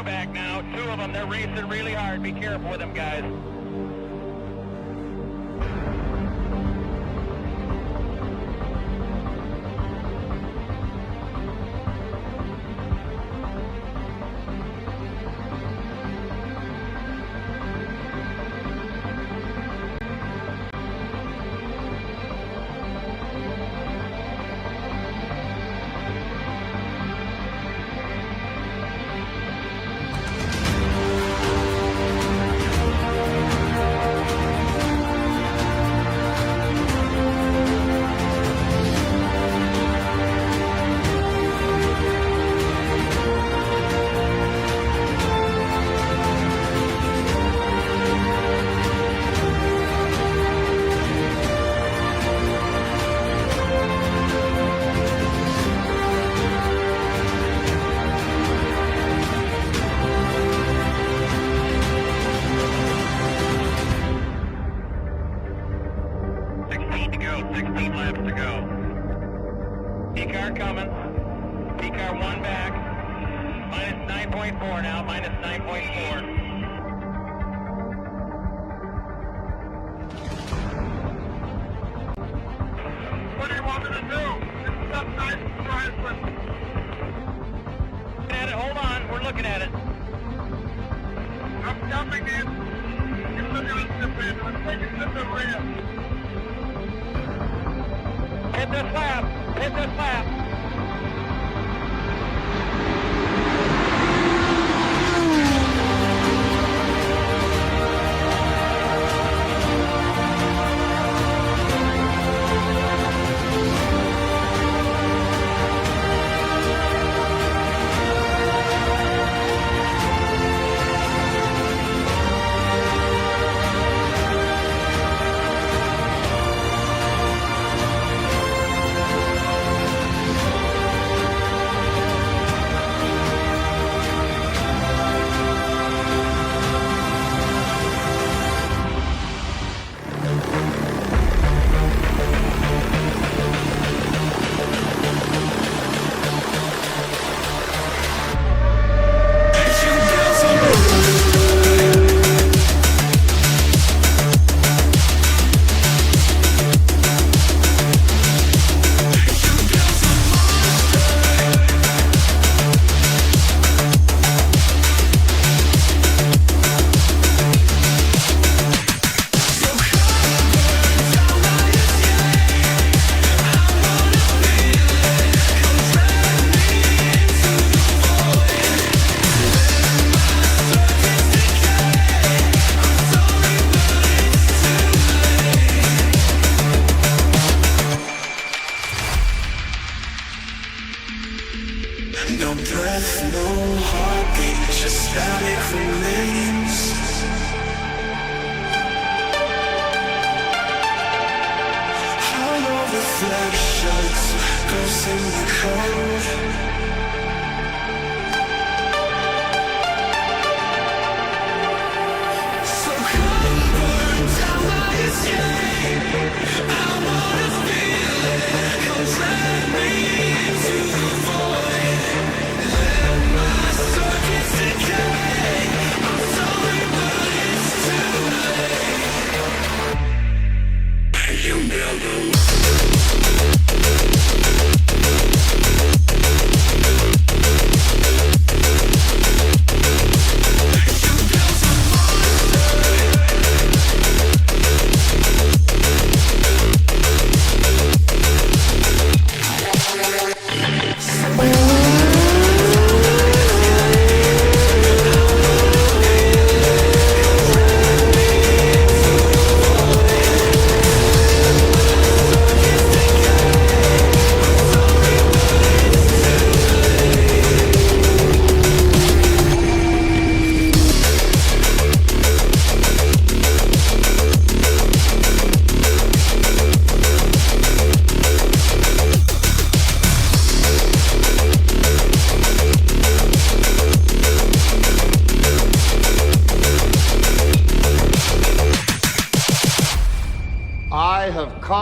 back now. Two of them, they're racing really hard. Be careful with them, guys.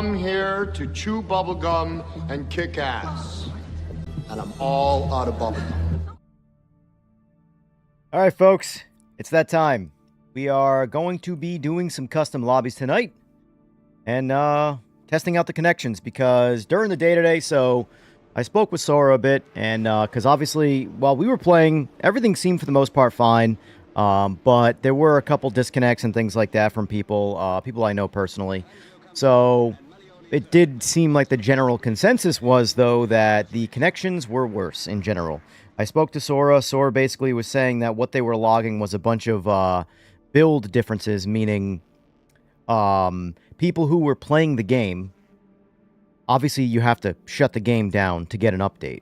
come here to chew bubblegum and kick ass. And I'm all out of bubblegum. All right, folks, it's that time. We are going to be doing some custom lobbies tonight and testing out the connections because during the day today, so I spoke with Sora a bit, and because obviously while we were playing, everything seemed for the most part fine, but there were a couple disconnects and things like that from people, people I know personally. So it did seem like the general consensus was, though, that the connections were worse in general. I spoke to Sora. Sora basically was saying that what they were logging was a bunch of build differences, meaning people who were playing the game. Obviously, you have to shut the game down to get an update.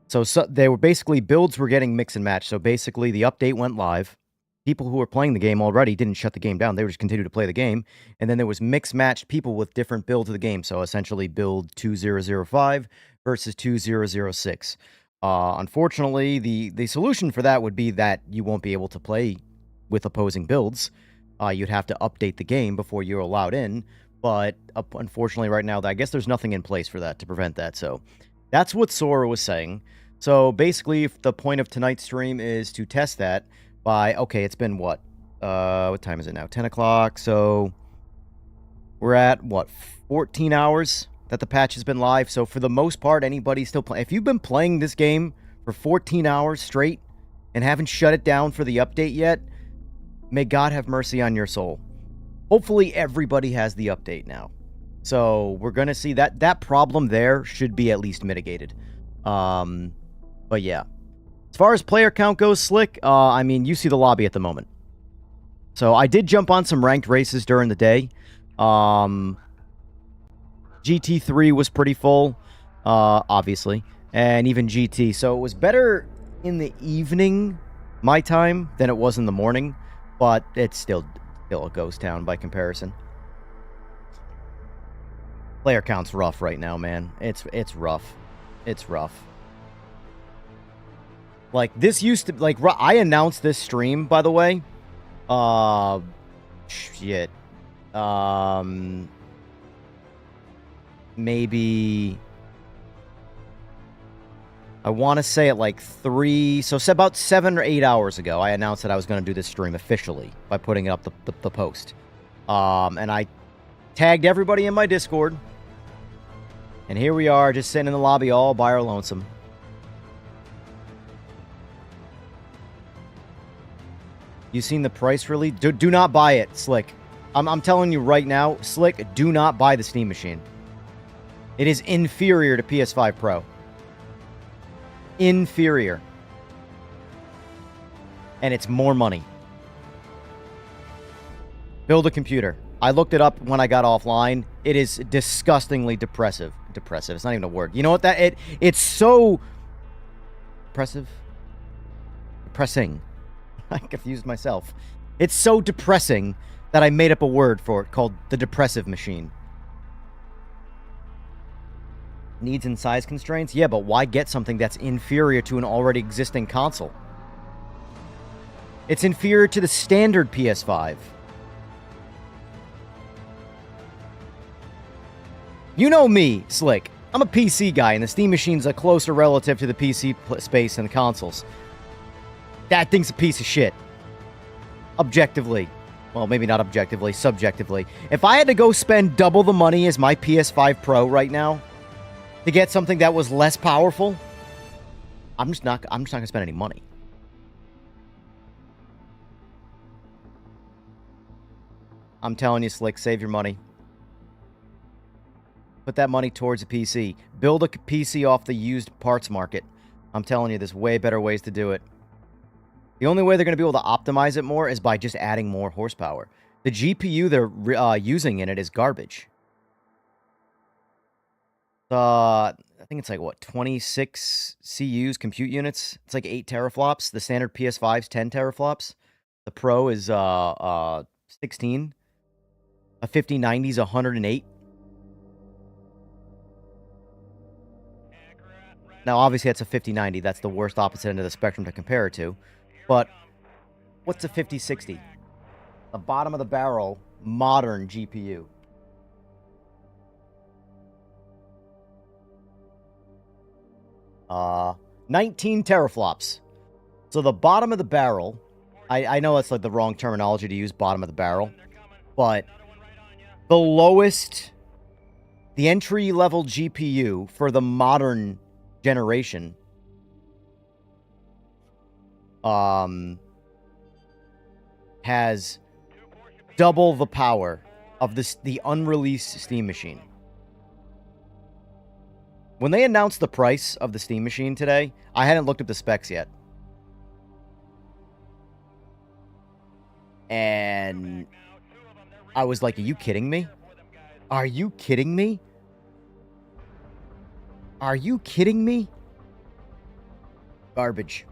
So they were basically builds were getting mix and match. So basically, the update went live. People who were playing the game already didn't shut the game down. They were just continued to play the game. And then there was mix-matched people with different builds of the game. So essentially build 2005 versus 2006. Unfortunately, the solution for that would be that you won't be able to play with opposing builds. You'd have to update the game before you're allowed in. But unfortunately right now, I guess there's nothing in place for that to prevent that. So that's what Sora was saying. So basically, the point of tonight's stream is to test that by, okay, it's been what time is it now? 10 o'clock. So we're at, what, 14 hours that the patch has been live. So for the most part, anybody still playing. If you've been playing this game for 14 hours straight and haven't shut it down for the update yet, may God have mercy on your soul. Hopefully everybody has the update now. So we're going to see that problem there should be at least mitigated. But yeah. As far as player count goes, Slick, I mean, you see the lobby at the moment. So I did jump on some ranked races during the day. GT3 was pretty full, obviously, and even GT. So it was better in the evening, my time, than it was in the morning, but it's still a ghost town by comparison. Player count's rough right now, man. It's rough. It's rough. Like, this used to... Like, I announced this stream, by the way. Shit. Maybe... I want to say at like 3... So, about 7 or 8 hours ago, I announced that I was going to do this stream officially by putting up the post. And I tagged everybody in my Discord. And here we are, just sitting in the lobby all by our lonesome. You seen the price release? Do not buy it, Slick. I'm telling you right now, Slick, do not buy the Steam Machine. It is inferior to PS5 Pro. Inferior. And it's more money. Build a computer. I looked it up when I got offline. It is disgustingly depressive. Depressive. It's not even a word. You know what it's so depressive? Depressing. I confused myself. It's so depressing that I made up a word for it called the depressive machine. Needs and size constraints? Yeah, but why get something that's inferior to an already existing console? It's inferior to the standard PS5. You know me, Slick. I'm a PC guy, and the Steam Machine's a closer relative to the PC space than the consoles. That thing's a piece of shit. Objectively. Well, maybe not objectively, subjectively. If I had to go spend double the money as my PS5 Pro right now to get something that was less powerful, I'm just not going to spend any money. I'm telling you, Slick, save your money. Put that money towards a PC. Build a PC off the used parts market. I'm telling you, there's way better ways to do it. The only way they're going to be able to optimize it more is by just adding more horsepower. The GPU they're using in it is garbage. I think it's like, what, 26 CUs, compute units? It's like 8 teraflops. The standard PS5's 10 teraflops. The Pro is 16. A 5090 is 108. Now, obviously, that's a 5090. That's the worst opposite end of the spectrum to compare it to. But what's a 5060? The bottom of the barrel, modern GPU. 19 teraflops. So the bottom of the barrel, I know that's like the wrong terminology to use, bottom of the barrel, but the lowest, the entry-level GPU for the modern generation has double the power of the unreleased Steam machine. When they announced the price of the Steam machine today, I hadn't looked up the specs yet. And I was like, are you kidding me? Are you kidding me? Are you kidding me? Garbage.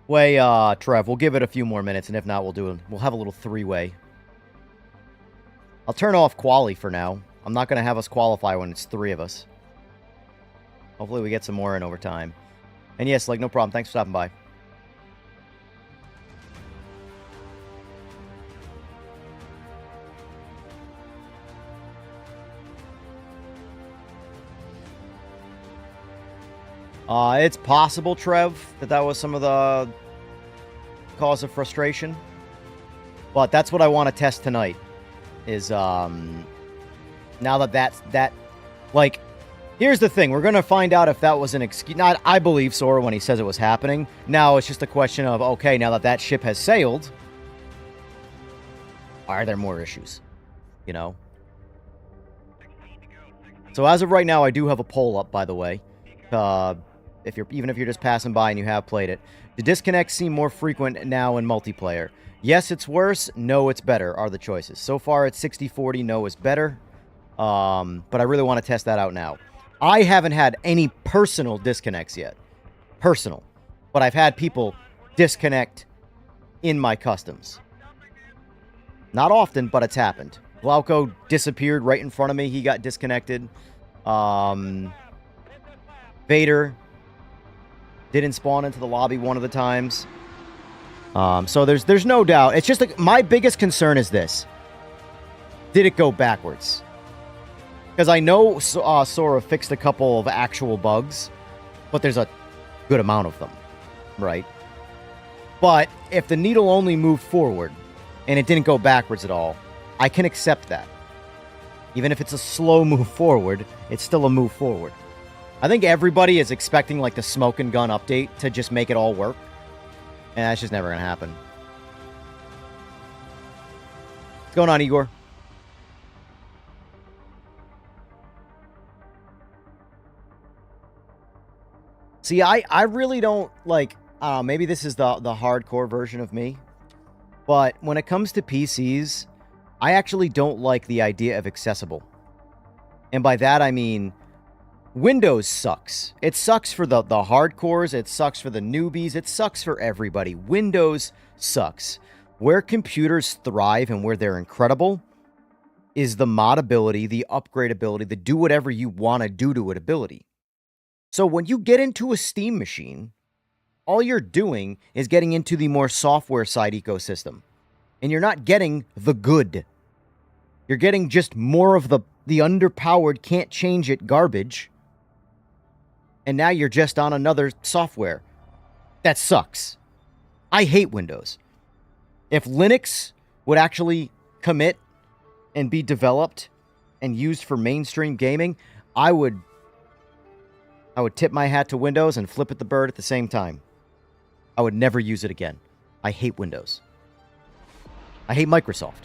Trev, we'll give it a few more minutes, and if not, we'll have a little three-way. I'll turn off quali for now. I'm not going to have us qualify when it's three of us. Hopefully we get some more in over time. And yes, like, no problem. Thanks for stopping by. It's possible, Trev, that was some of the cause of frustration. But that's what I want to test tonight. Is, now that, like, here's the thing. We're going to find out if that was an excuse. Not, I believe Sora when he says it was happening. Now it's just a question of, okay, now that ship has sailed, are there more issues? You know? So as of right now, I do have a poll up, by the way. Even if you're just passing by and you have played it. Do disconnects seem more frequent now in multiplayer? Yes, it's worse. No, it's better are the choices. So far, it's 60-40. No is better. But I really want to test that out now. I haven't had any personal disconnects yet. Personal. But I've had people disconnect in my customs. Not often, but it's happened. Glauco disappeared right in front of me. He got disconnected. Vader didn't spawn into the lobby one of the times. So there's no doubt. It's just like my biggest concern is this. Did it go backwards? Because I know Sora fixed a couple of actual bugs, but there's a good amount of them, right? But if the needle only moved forward and it didn't go backwards at all, I can accept that. Even if it's a slow move forward, it's still a move forward. I think everybody is expecting like the smoke and gun update to just make it all work. And that's just never going to happen. What's going on, Igor? See, I really don't like, maybe this is the hardcore version of me. But when it comes to PCs, I actually don't like the idea of accessible. And by that, I mean, Windows sucks. It sucks for the hardcores. It sucks for the newbies. It sucks for everybody. Windows sucks. Where computers thrive and where they're incredible is the mod ability, the upgrade ability, the do whatever you want to do to it ability. So when you get into a Steam machine, all you're doing is getting into the more software side ecosystem. And you're not getting the good. You're getting just more of the underpowered, can't change it garbage. And now you're just on another software. That sucks. I hate Windows. If Linux would actually commit and be developed and used for mainstream gaming, I would tip my hat to Windows and flip at the bird at the same time. I would never use it again. I hate Windows. I hate Microsoft.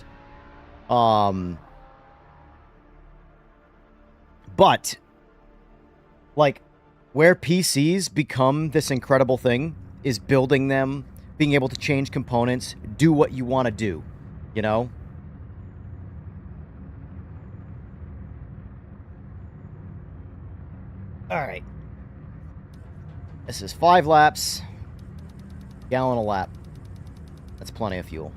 But, like, where PCs become this incredible thing is building them, being able to change components, do what you want to do, you know? All right. This is 5 laps. Gallon a lap. That's plenty of fuel.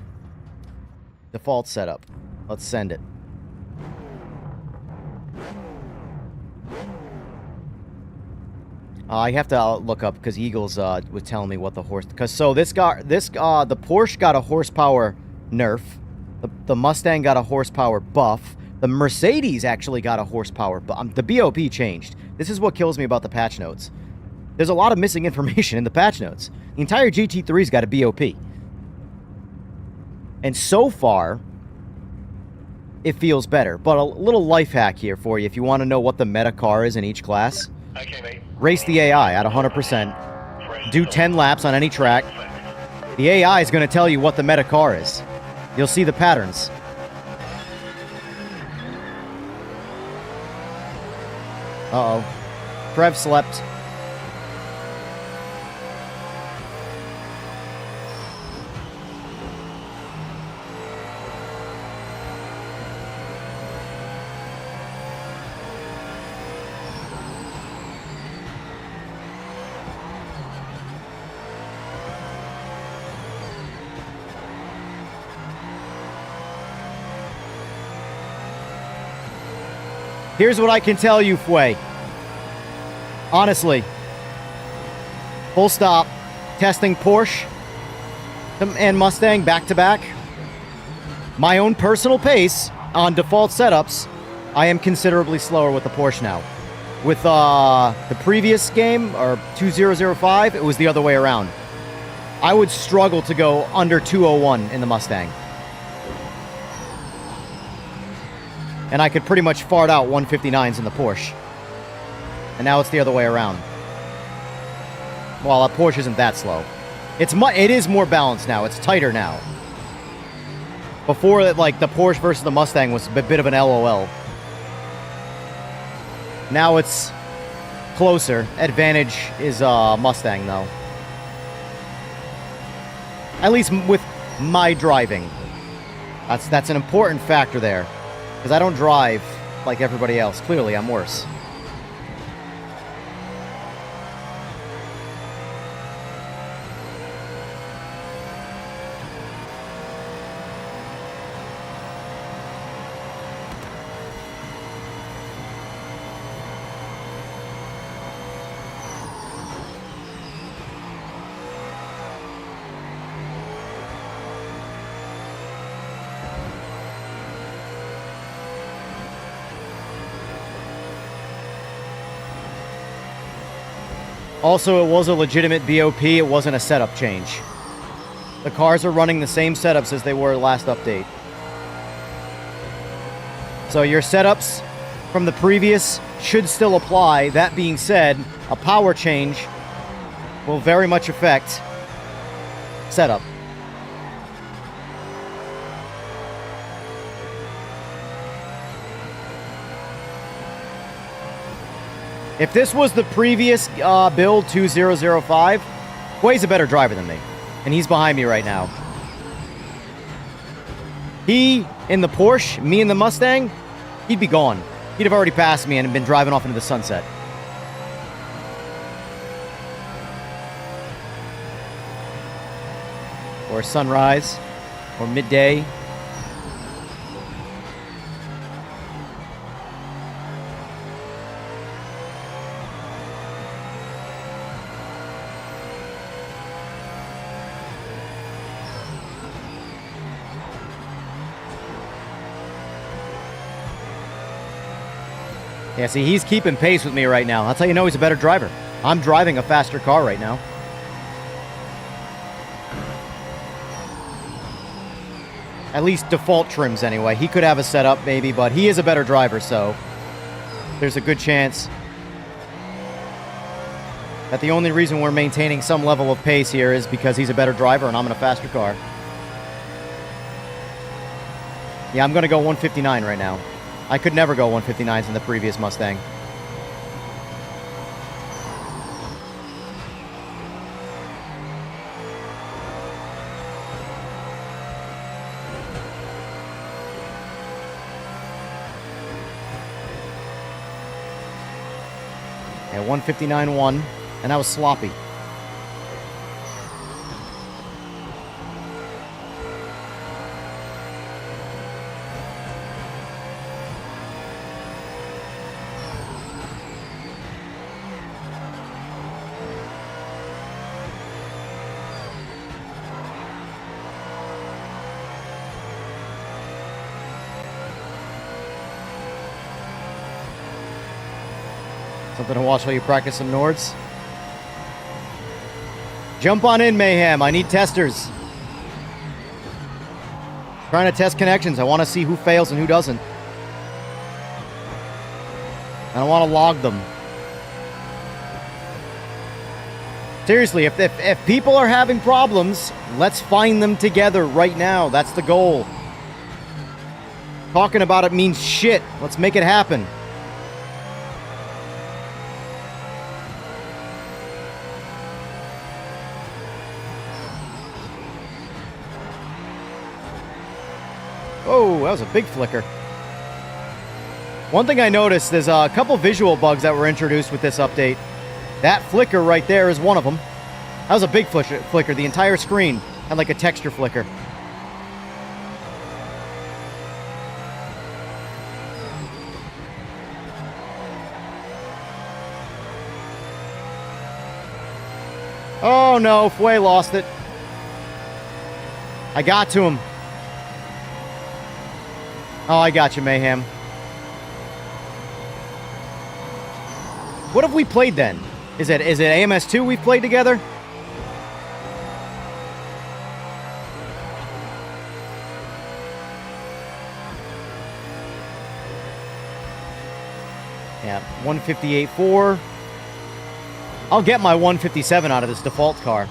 Default setup. Let's send it. I have to look up because Eagles was telling me what the horse. Because so the Porsche got a horsepower nerf, the Mustang got a horsepower buff, the Mercedes actually got a horsepower buff. The BOP changed. This is what kills me about the patch notes. There's a lot of missing information in the patch notes. The entire GT3's got a BOP. And so far, it feels better. But a little life hack here for you if you want to know what the meta car is in each class. Okay, mate. Race the AI at 100%. Do 10 laps on any track. The AI is going to tell you what the meta car is. You'll see the patterns. Uh-oh. Trev slept. Here's what I can tell you, Fway. Honestly. Full stop. Testing Porsche and Mustang back-to-back. My own personal pace on default setups, I am considerably slower with the Porsche now. With the previous game, or 2005, it was the other way around. I would struggle to go under 201 in the Mustang. And I could pretty much fart out 159s in the Porsche. And now it's the other way around. Well, a Porsche isn't that slow. It is more balanced now. It's tighter now. Before, like, the Porsche versus the Mustang was a bit of an LOL. Now it's closer. Advantage is Mustang, though. At least with my driving. That's an important factor there. Because I don't drive like everybody else. Clearly, I'm worse. Also, it was a legitimate BOP, it wasn't a setup change. The cars are running the same setups as they were last update. So your setups from the previous should still apply. That being said, a power change will very much affect setup. If this was the previous build 2005, Quay's a better driver than me. And he's behind me right now. He, in the Porsche, me in the Mustang, he'd be gone. He'd have already passed me and been driving off into the sunset. Or sunrise. Or midday. Yeah, see, he's keeping pace with me right now. That's how you know he's a better driver. I'm driving a faster car right now. At least default trims, anyway. He could have a setup, maybe, but he is a better driver, so there's a good chance that the only reason we're maintaining some level of pace here is because he's a better driver and I'm in a faster car. Yeah, I'm going to go 159 right now. I could never go 159s in the previous Mustang. Yeah, 159.1, and that was sloppy. Something to watch while you practice some Nords. Jump on in, Mayhem. I need testers. Trying to test connections. I want to see who fails and who doesn't. I don't want to log them. Seriously, if people are having problems, let's find them together right now. That's the goal. Talking about it means shit. Let's make it happen. Oh, that was a big flicker. One thing I noticed, there's a couple visual bugs that were introduced with this update. That flicker right there is one of them. That was a big flicker. The entire screen had like a texture flicker. Oh no, Fway lost it. I got to him. Oh, I got you, Mayhem. What have we played then? Is it AMS2 we've played together? Yeah, 158.4. I'll get my 157 out of this default car.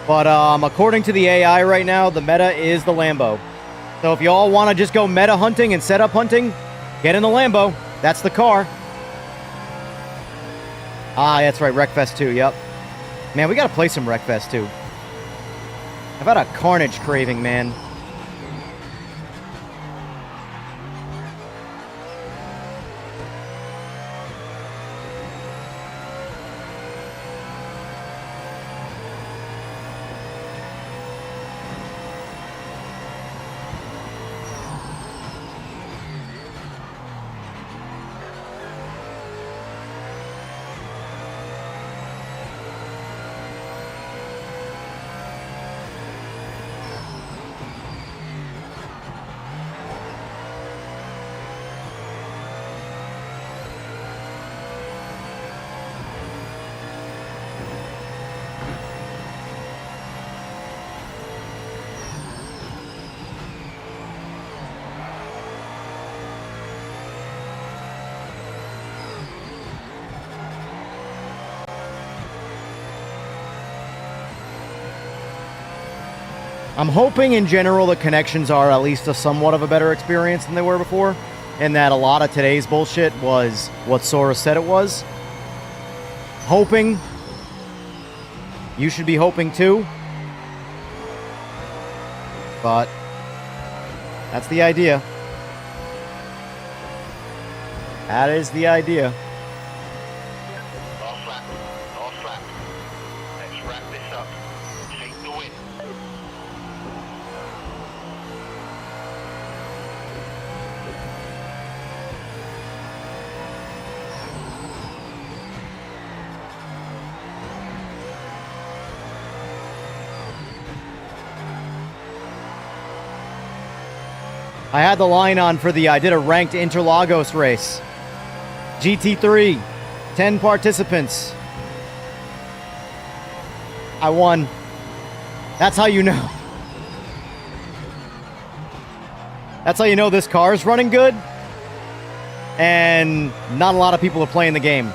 But according to the AI right now, the meta is the Lambo. So if you all want to just go meta hunting and setup hunting, get in the Lambo. That's the car. Ah, that's right, Wreckfest 2, yep. Man, we got to play some Wreckfest 2. I've had a carnage craving, man. I'm hoping in general the connections are at least a somewhat of a better experience than they were before, and that a lot of today's bullshit was what Sora said it was. Hoping. You should be hoping too. But that's the idea. That is the idea. Last lap. Last lap. Let's wrap this up. Take the win. I had the line on for I did a ranked Interlagos race. GT3, 10 participants. I won. That's how you know. That's how you know this car is running good. And not a lot of people are playing the game.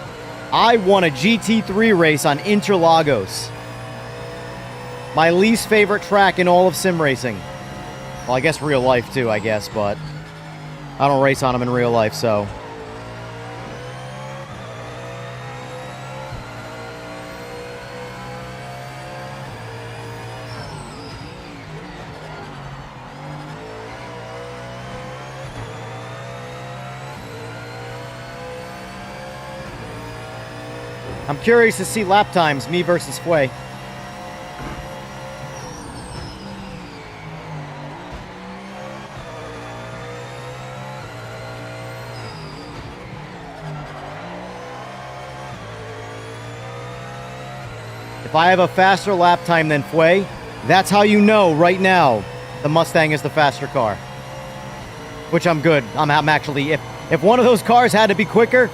I won a GT3 race on Interlagos. My least favorite track in all of sim racing. Well, I guess real life too, I guess, but I don't race on them in real life, so. I'm curious to see lap times, me versus Fway. If I have a faster lap time than Fway, that's how you know right now the Mustang is the faster car. Which I'm good. I'm actually... If one of those cars had to be quicker,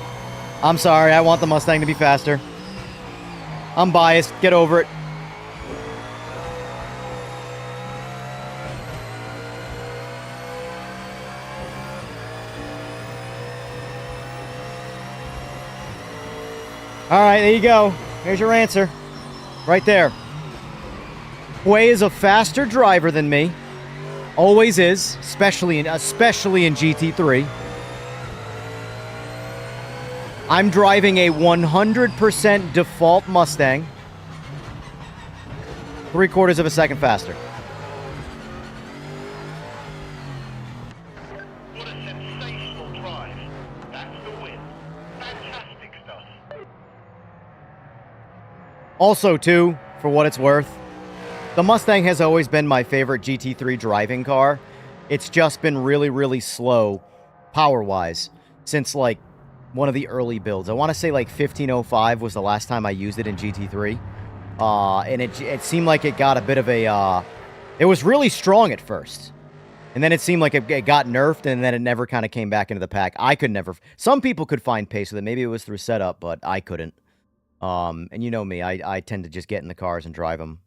I'm sorry. I want the Mustang to be faster. I'm biased. Get over it. All right, there you go. Here's your answer. Right there. Huey is a faster driver than me. Always is, especially in GT3. I'm driving a 100% default Mustang. 3/4 of a second faster. What a sensational drive. That's the win. Fantastic stuff. Also, too, for what it's worth, the Mustang has always been my favorite GT3 driving car. It's just been really, really slow, power-wise, since, like, one of the early builds. I want to say, like, 1505 was the last time I used it in GT3. And it seemed like it got a bit of a... it was really strong at first. And then it seemed like it got nerfed, and then it never kind of came back into the pack. I could never... Some people could find pace with it. Maybe it was through setup, but I couldn't. And you know me. I tend to just get in the cars and drive them.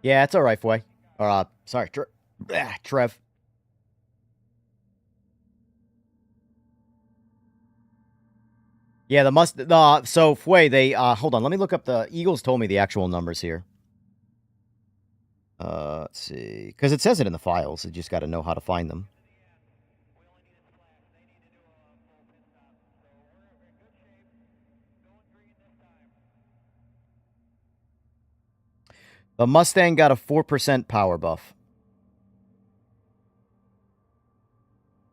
Yeah, it's all right, Foy. Or, sorry, Trev. Yeah, so, Foy, they, hold on, let me look up the, Eagles told me the actual numbers here. Let's see, because it says it in the files, you just got to know how to find them. The Mustang got a 4% power buff.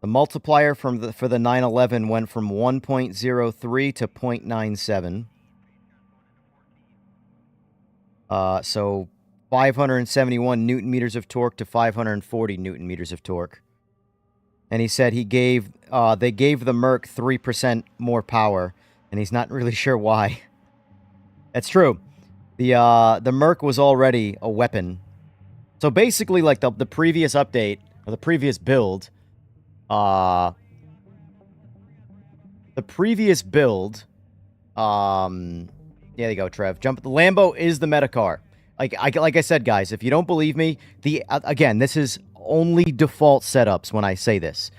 The multiplier for the 911 went from 1.03 to 0.97. So 571 newton meters of torque to 540 newton meters of torque. And he said they gave the Merc 3% more power, and he's not really sure why. That's true. The Merc was already a weapon. So basically, like, the previous update, or the previous build, yeah, there you go, Trev. The Lambo is the meta car. Like I said, guys, if you don't believe me, again, this is only default setups when I say this.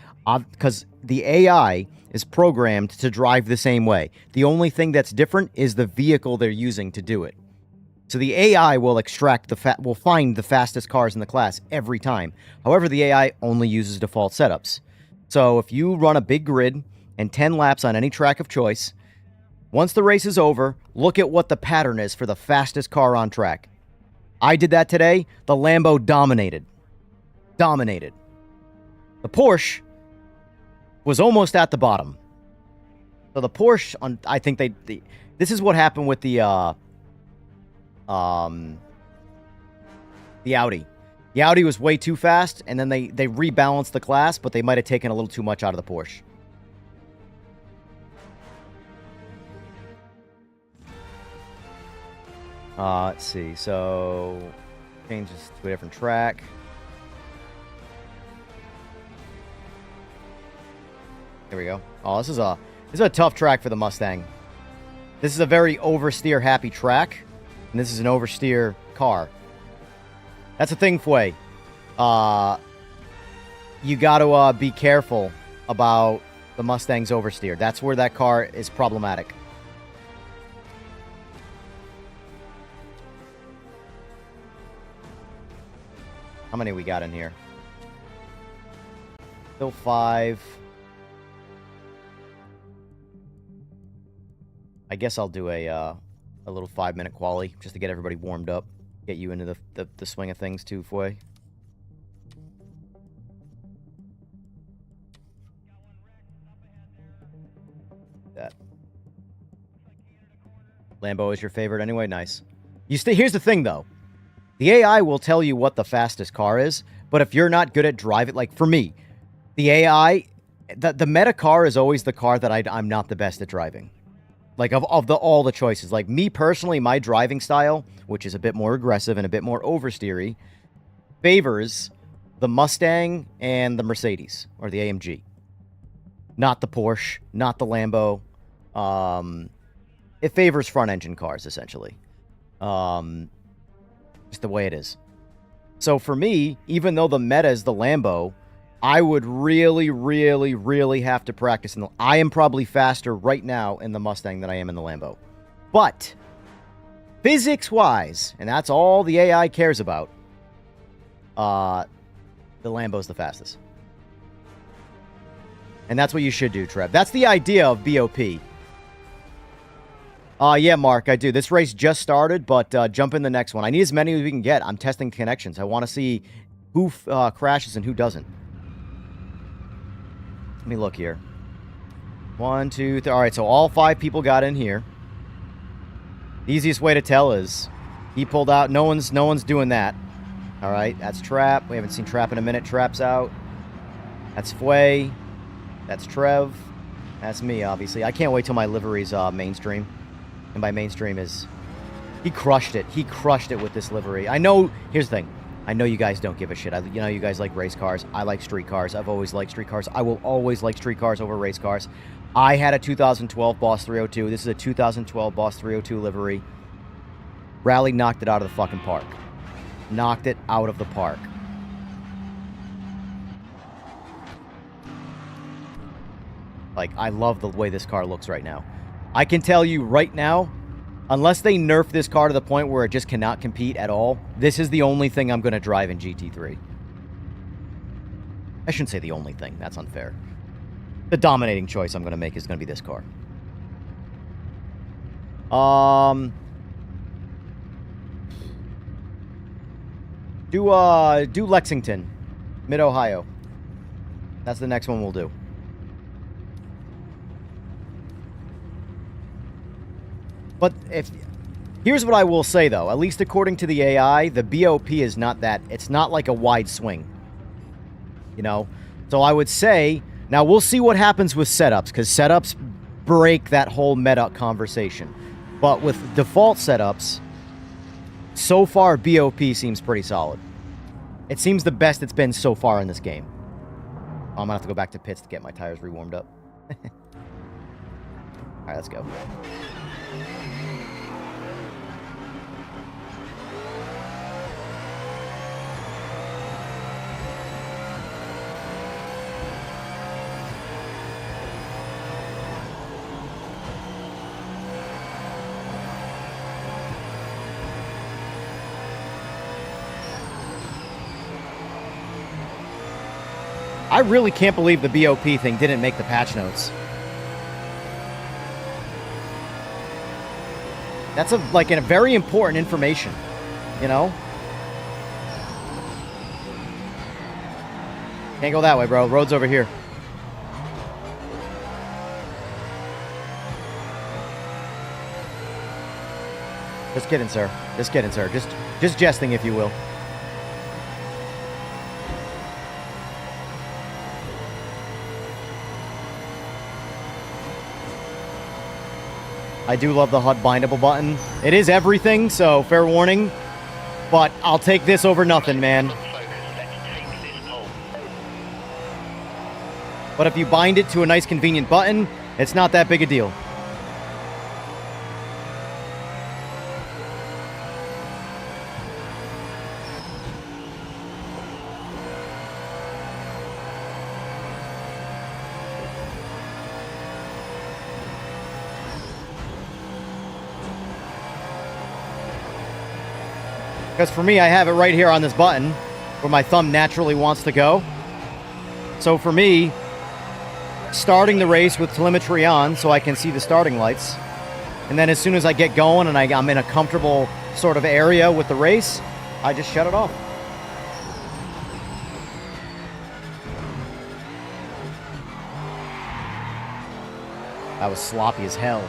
Because the AI is programmed to drive the same way. The only thing that's different is the vehicle they're using to do it. So the AI will will find the fastest cars in the class every time. However, the AI only uses default setups. So if you run a big grid and 10 laps on any track of choice, once the race is over, look at what the pattern is for the fastest car on track. I did that today. The Lambo dominated. Dominated. The Porsche was almost at the bottom. So the Porsche, I think this is what happened with the Audi. The Audi was way too fast, and then they rebalanced the class, but they might have taken a little too much out of the Porsche. Let's see. So, changes to a different track. Here we go. Oh, this is a tough track for the Mustang. This is a very oversteer happy track, and this is an oversteer car. That's the thing, Fway. You got to be careful about the Mustang's oversteer. That's where that car is problematic. How many we got in here? Still 5. I guess I'll do a little 5-minute quali just to get everybody warmed up. Get you into the swing of things too, Foy. That Lambo is your favorite anyway? Nice. Here's the thing, though. The AI will tell you what the fastest car is, but if you're not good at driving, like for me, the AI The meta car is always the car that I'm not the best at driving. Like, of all the choices. Like, me personally, my driving style, which is a bit more aggressive and a bit more oversteery, favors the Mustang and the Mercedes, or the AMG. Not the Porsche, not the Lambo. It favors front-engine cars, essentially. Just the way it is. So for me, even though the meta is the Lambo, I would really, really, really have to practice. I am probably faster right now in the Mustang than I am in the Lambo. But, physics-wise, and that's all the AI cares about, the Lambo's the fastest. And that's what you should do, Trev. That's the idea of BOP. Yeah, Mark, I do. This race just started, but jump in the next one. I need as many as we can get. I'm testing connections. I want to see who crashes and who doesn't. Let me look here. 1, 2, 3. All right, so all 5 people got in here. The easiest way to tell is he pulled out. No one's doing that. All right, that's Trap. We haven't seen Trap in a minute. Trap's out. That's Fway. That's Trev. That's me, obviously. I can't wait till my livery's mainstream. And by mainstream is... He crushed it. He crushed it with this livery. I know... Here's the thing. I know you guys don't give a shit. You know, you guys like race cars. I like street cars. I've always liked street cars. I will always like street cars over race cars. I had a 2012 Boss 302. This is a 2012 Boss 302 livery. Rally knocked it out of the fucking park. Knocked it out of the park. Like, I love the way this car looks right now. I can tell you right now, unless they nerf this car to the point where it just cannot compete at all, this is the only thing I'm going to drive in GT3. I shouldn't say the only thing. That's unfair. The dominating choice I'm going to make is going to be this car. Do Lexington, Mid-Ohio. That's the next one we'll do. But here's what I will say, though. At least according to the AI, the BOP is not that... It's not like a wide swing. You know? So I would say... Now, we'll see what happens with setups, because setups break that whole meta conversation. But with default setups, so far, BOP seems pretty solid. It seems the best it's been so far in this game. Oh, I'm going to have to go back to pits to get my tires rewarmed up. Alright, let's go. I really can't believe the BOP thing didn't make the patch notes. That's a very important information, you know? Can't go that way, bro. Road's over here. Just kidding, sir. Just kidding, sir. Just jesting, if you will. I do love the HUD bindable button. It is everything, so fair warning. But I'll take this over nothing, man. But if you bind it to a nice convenient button, it's not that big a deal. Because for me, I have it right here on this button where my thumb naturally wants to go. So for me, starting the race with telemetry on so I can see the starting lights. And then as soon as I get going and I'm in a comfortable sort of area with the race, I just shut it off. That was sloppy as hell.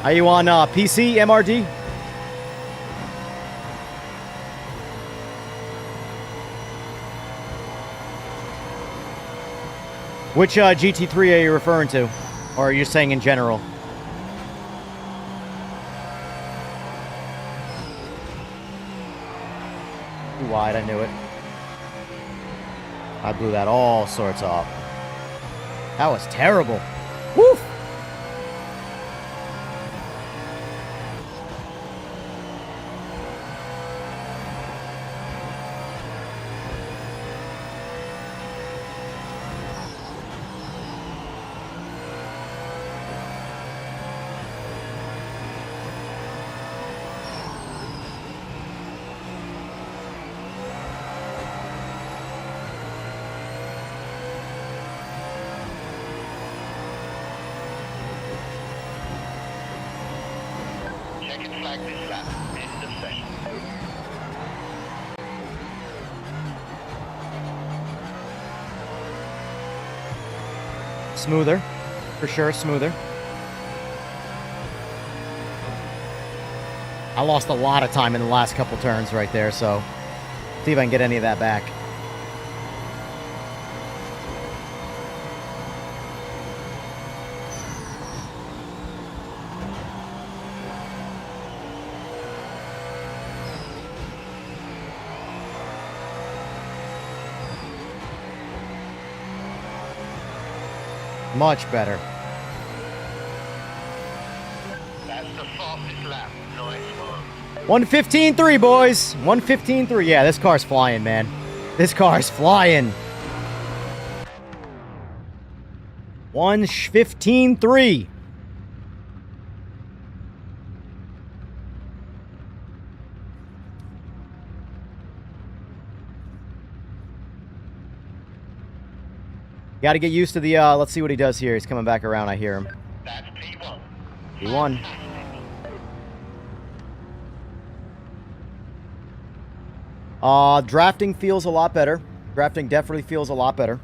Are you on PC, MRD? Which GT3 are you referring to? Or are you saying in general? Too wide, I knew it. I blew that all sorts off. That was terrible. Woof! Checking flag this lap. End of session. Smoother. For sure, smoother. I lost a lot of time in the last couple turns right there, so see if I can get any of that back. Much better. That's the fastest lap. Nice one. 115.3, boys. 115.3. Yeah, this car's flying, man. This car's flying. 115.3. Got to get used to the, let's see what he does here. He's coming back around, I hear him. That's P1. P1. Drafting feels a lot better. Drafting definitely feels a lot better.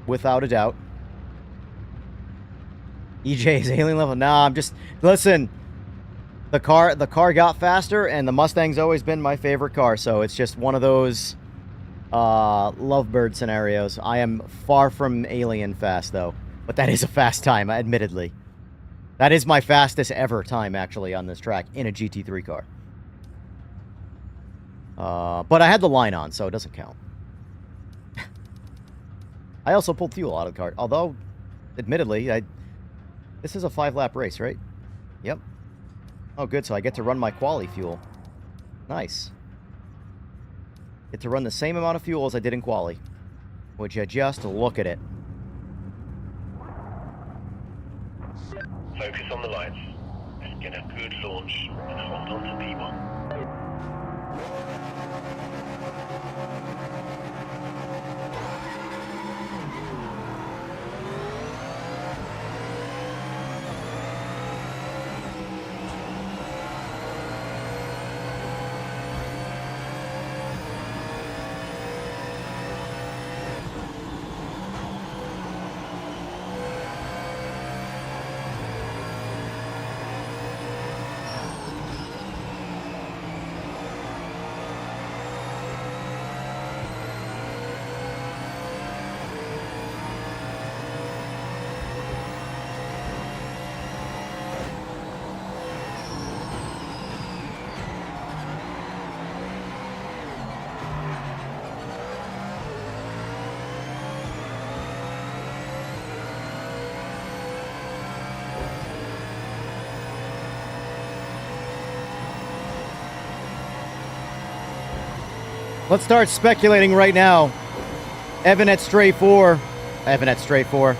Without a doubt. EJ is alien level. Nah, I'm just, listen. The car got faster, and the Mustang's always been my favorite car, so it's just one of those lovebird scenarios. I am far from alien fast, though. But that is a fast time, admittedly. That is my fastest ever time, actually, on this track in a GT3 car. But I had the line on, so it doesn't count. I also pulled fuel out of the car. Although, admittedly, this is a 5-lap race, right? Yep. Oh, good. So I get to run my quali fuel. Nice. Get to run the same amount of fuel as I did in quali. Would you just look at it? Focus on the lights. Let's get a good launch and hold on to P1. Let's start speculating right now. Evan had straight 4. Evan had straight 4.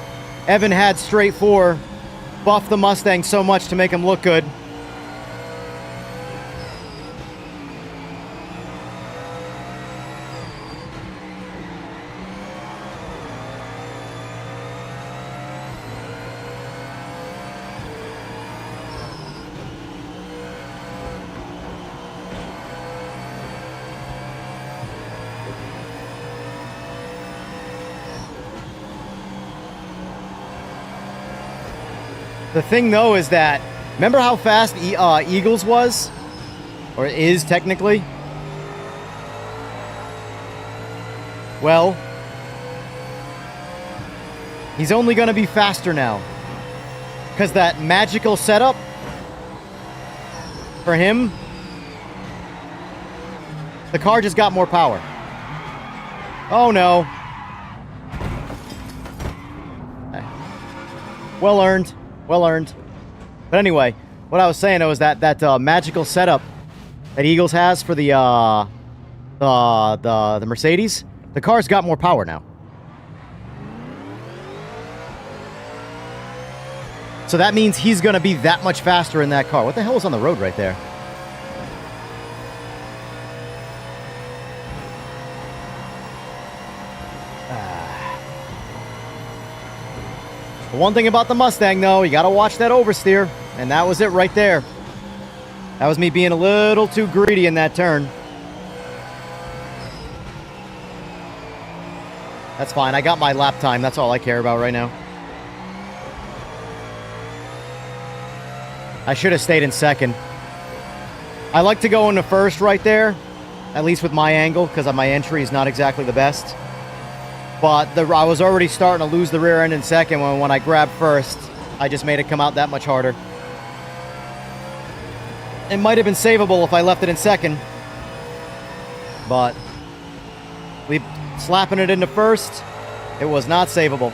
Evan had straight 4. Buffed the Mustang so much to make him look good. The thing, though, is that, remember how fast Eagles was? Or is, technically? Well, He's only going to be faster now. Because that magical setup for him, the car just got more power. Oh no. Well earned. Well earned. But anyway, what I was saying was that magical setup that Eagles has for the Mercedes, the car's got more power now. So that means he's going to be that much faster in that car. What the hell is on the road right there? The one thing about the Mustang, though, you got to watch that oversteer. And that was it right there. That was me being a little too greedy in that turn. That's fine. I got my lap time. That's all I care about right now. I should have stayed in second. I like to go into first right there, at least with my angle, because my entry is not exactly the best. But I was already starting to lose the rear end in second when I grabbed first. I just made it come out that much harder. It might have been savable if I left it in second. But slapping it into first, it was not savable.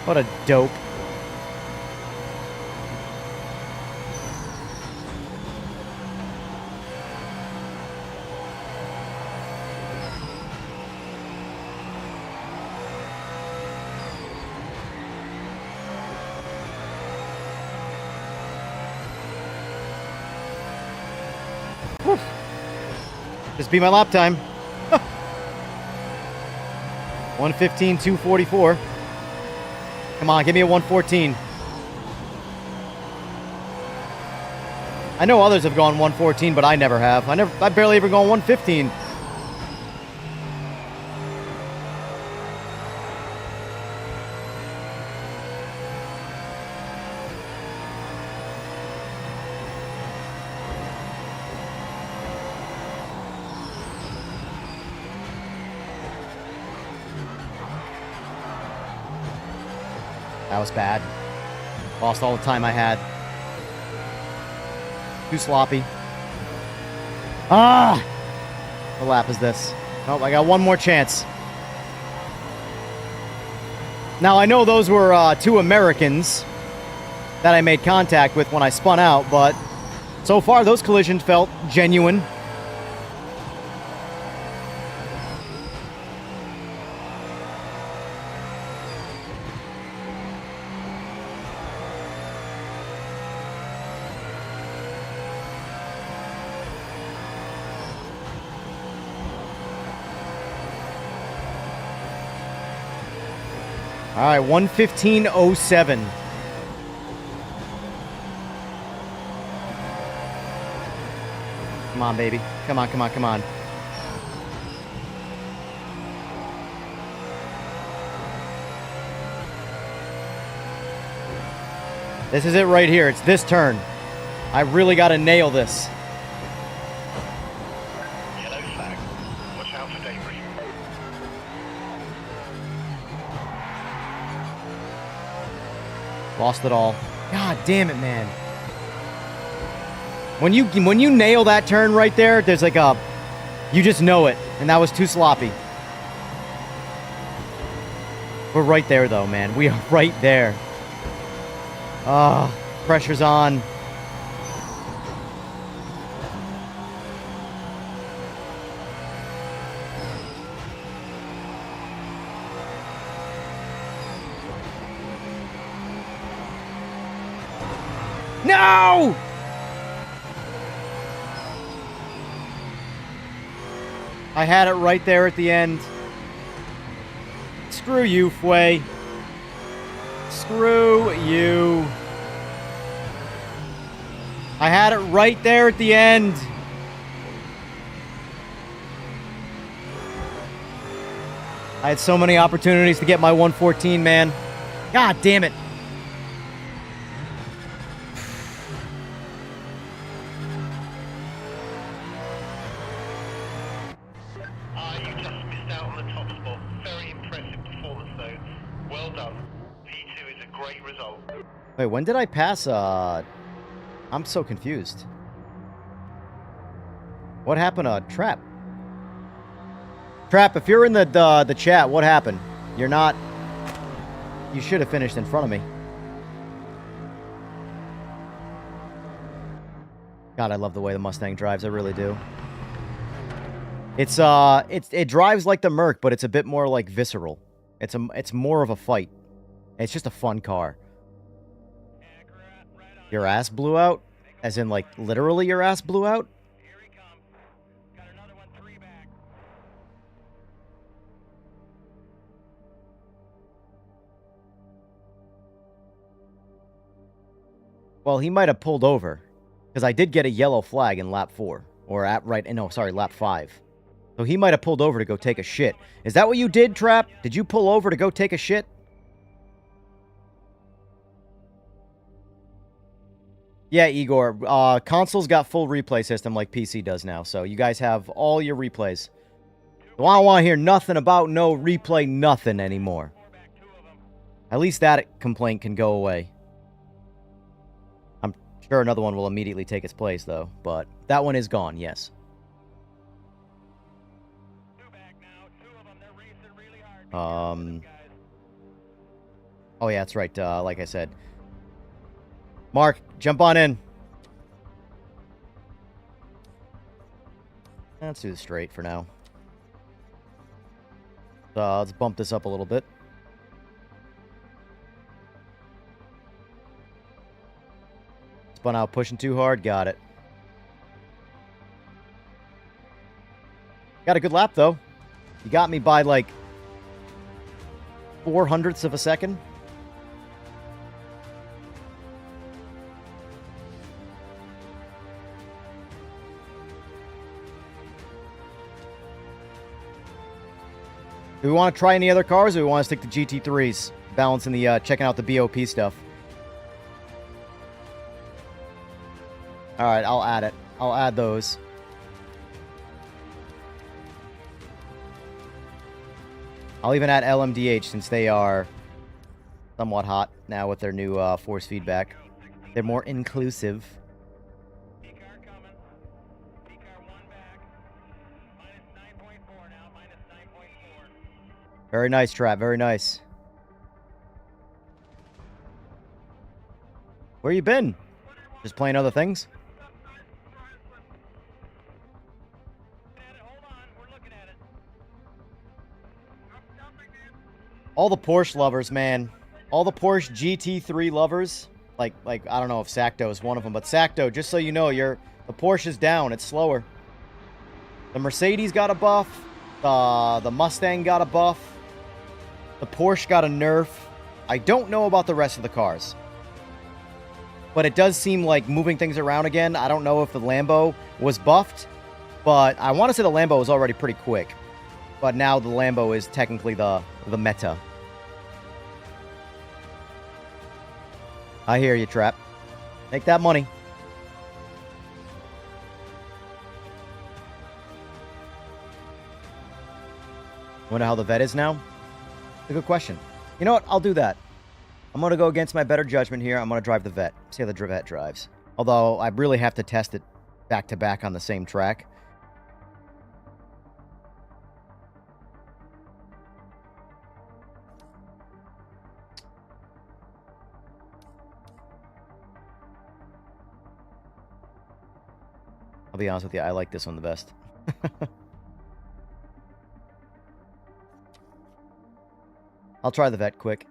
What a dope. Whew. Just be my lap time. 1:15.244. Come on, give me a 1:14. I know others have gone 1:14, but I never have. I barely ever gone 1:15. That was bad. Lost all the time I had. Too sloppy. Ah! What lap is this? Oh, I got one more chance. Now, I know those were two Americans that I made contact with when I spun out, but so far those collisions felt genuine. All right, 1:15.07. Come on, baby. Come on, come on, come on. This is it right here. It's this turn. I really got to nail this. Yellow flag. Watch out for debris. Lost it all. God damn it, man. When you nail that turn right there, there's like a... You just know it. And that was too sloppy. We're right there, though, man. We are right there. Ah, pressure's on. No! I had it right there at the end. Screw you, Fway. Screw you. I had it right there at the end. I had so many opportunities to get my 114, man. God damn it. You just missed out on the top spot. Very impressive performance, though. Well done. P2 is a great result. Wait, when did I pass? I'm so confused. What happened to Trap? Trap, if you're in the chat, what happened? You're not... You should have finished in front of me. God, I love the way the Mustang drives. I really do. It drives like the Merc, but it's a bit more like visceral. It's more of a fight. It's just a fun car. Your ass blew out? As in, like, literally your ass blew out? Well, he might have pulled over. Because I did get a yellow flag in lap 4. Or lap 5. So he might have pulled over to go take a shit. Is that what you did, Trap? Did you pull over to go take a shit? Yeah, Igor. Console's got full replay system like PC does now. So you guys have all your replays. So I don't want to hear nothing about no replay nothing anymore. At least that complaint can go away. I'm sure another one will immediately take its place, though. But that one is gone, yes. Oh, yeah, that's right. Like I said. Mark, jump on in. Let's do this straight for now. Let's bump this up a little bit. Spun out pushing too hard. Got it. Got a good lap, though. You got me by, like, 0.04 of a second. Do we want to try any other cars, or do we want to stick to GT3s? Balancing the, checking out the BOP stuff. Alright, I'll add it. I'll add those. I'll even add LMDH since they are somewhat hot now with their new force feedback. They're more inclusive. Very nice, Trap. Very nice. Where you been? Just playing other things? All the Porsche lovers, man. All the Porsche GT3 lovers. Like I don't know if Sacto is one of them, but Sacto, just so you know, the Porsche is down. It's slower. The Mercedes got a buff. The Mustang got a buff. The Porsche got a nerf. I don't know about the rest of the cars. But it does seem like moving things around again. I don't know if the Lambo was buffed, but I want to say the Lambo was already pretty quick. But now the Lambo is technically the meta. I hear you, Trap. Make that money. Wonder how the vet is now? That's a good question. You know what? I'll do that. I'm going to go against my better judgment here. I'm going to drive the vet. See how the vet drives. Although, I really have to test it back-to-back on the same track. I'll be honest with you, I like this one the best. I'll try the vet quick.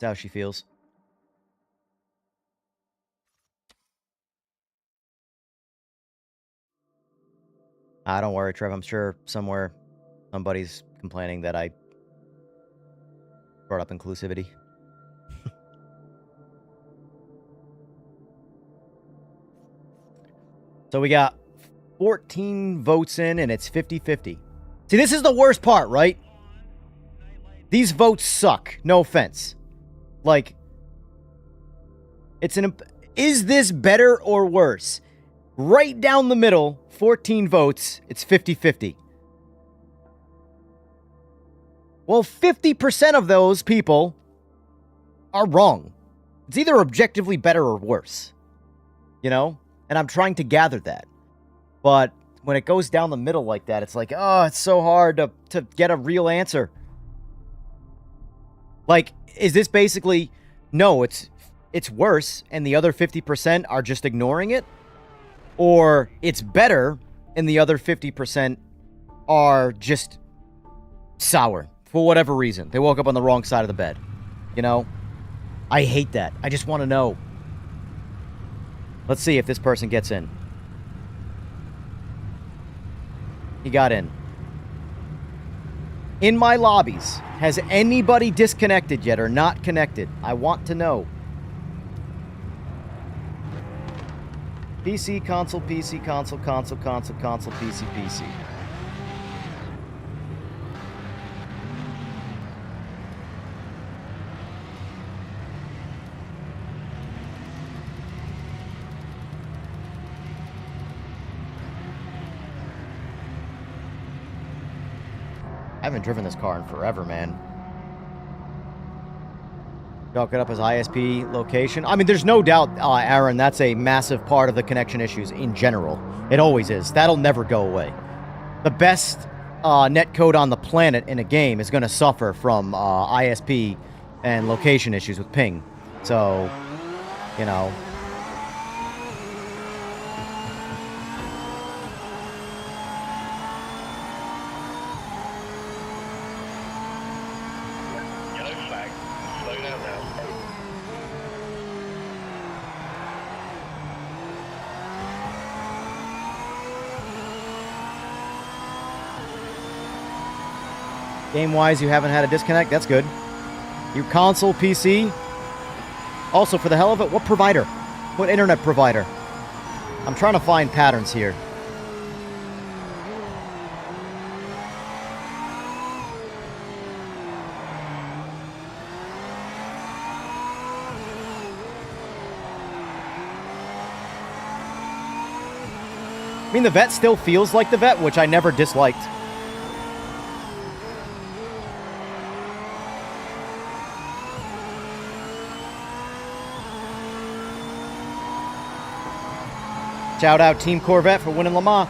See how she feels. Don't worry, Trev. I'm sure somewhere somebody's complaining that I brought up inclusivity. So we got 14 votes in, and it's 50-50. See, this is the worst part, right? These votes suck. No offense. Like, is this better or worse? Right down the middle, 14 votes, it's 50-50. Well, 50% of those people are wrong. It's either objectively better or worse. You know? And I'm trying to gather that. But when it goes down the middle like that, it's like, oh, it's so hard to get a real answer. Like, is this basically, no, it's worse, and the other 50% are just ignoring it? Or it's better, and the other 50% are just sour, for whatever reason. They woke up on the wrong side of the bed. You know? I hate that. I just want to know. Let's see if this person gets in. He got in. In my lobbies, has anybody disconnected yet or not connected? I want to know. PC, console, PC, console, console, console, console, PC, PC. I haven't driven this car in forever, man. Chalk it up as ISP location. I mean, there's no doubt, Aaron, that's a massive part of the connection issues in general. It always is. That'll never go away. The best netcode on the planet in a game is going to suffer from ISP and location issues with ping. So, you know. Game-wise, you haven't had a disconnect? That's good. Your console, PC? Also, for the hell of it, what provider? What internet provider? I'm trying to find patterns here. I mean, the Vet still feels like the Vet, which I never disliked. Shout out Team Corvette for winning Le Mans.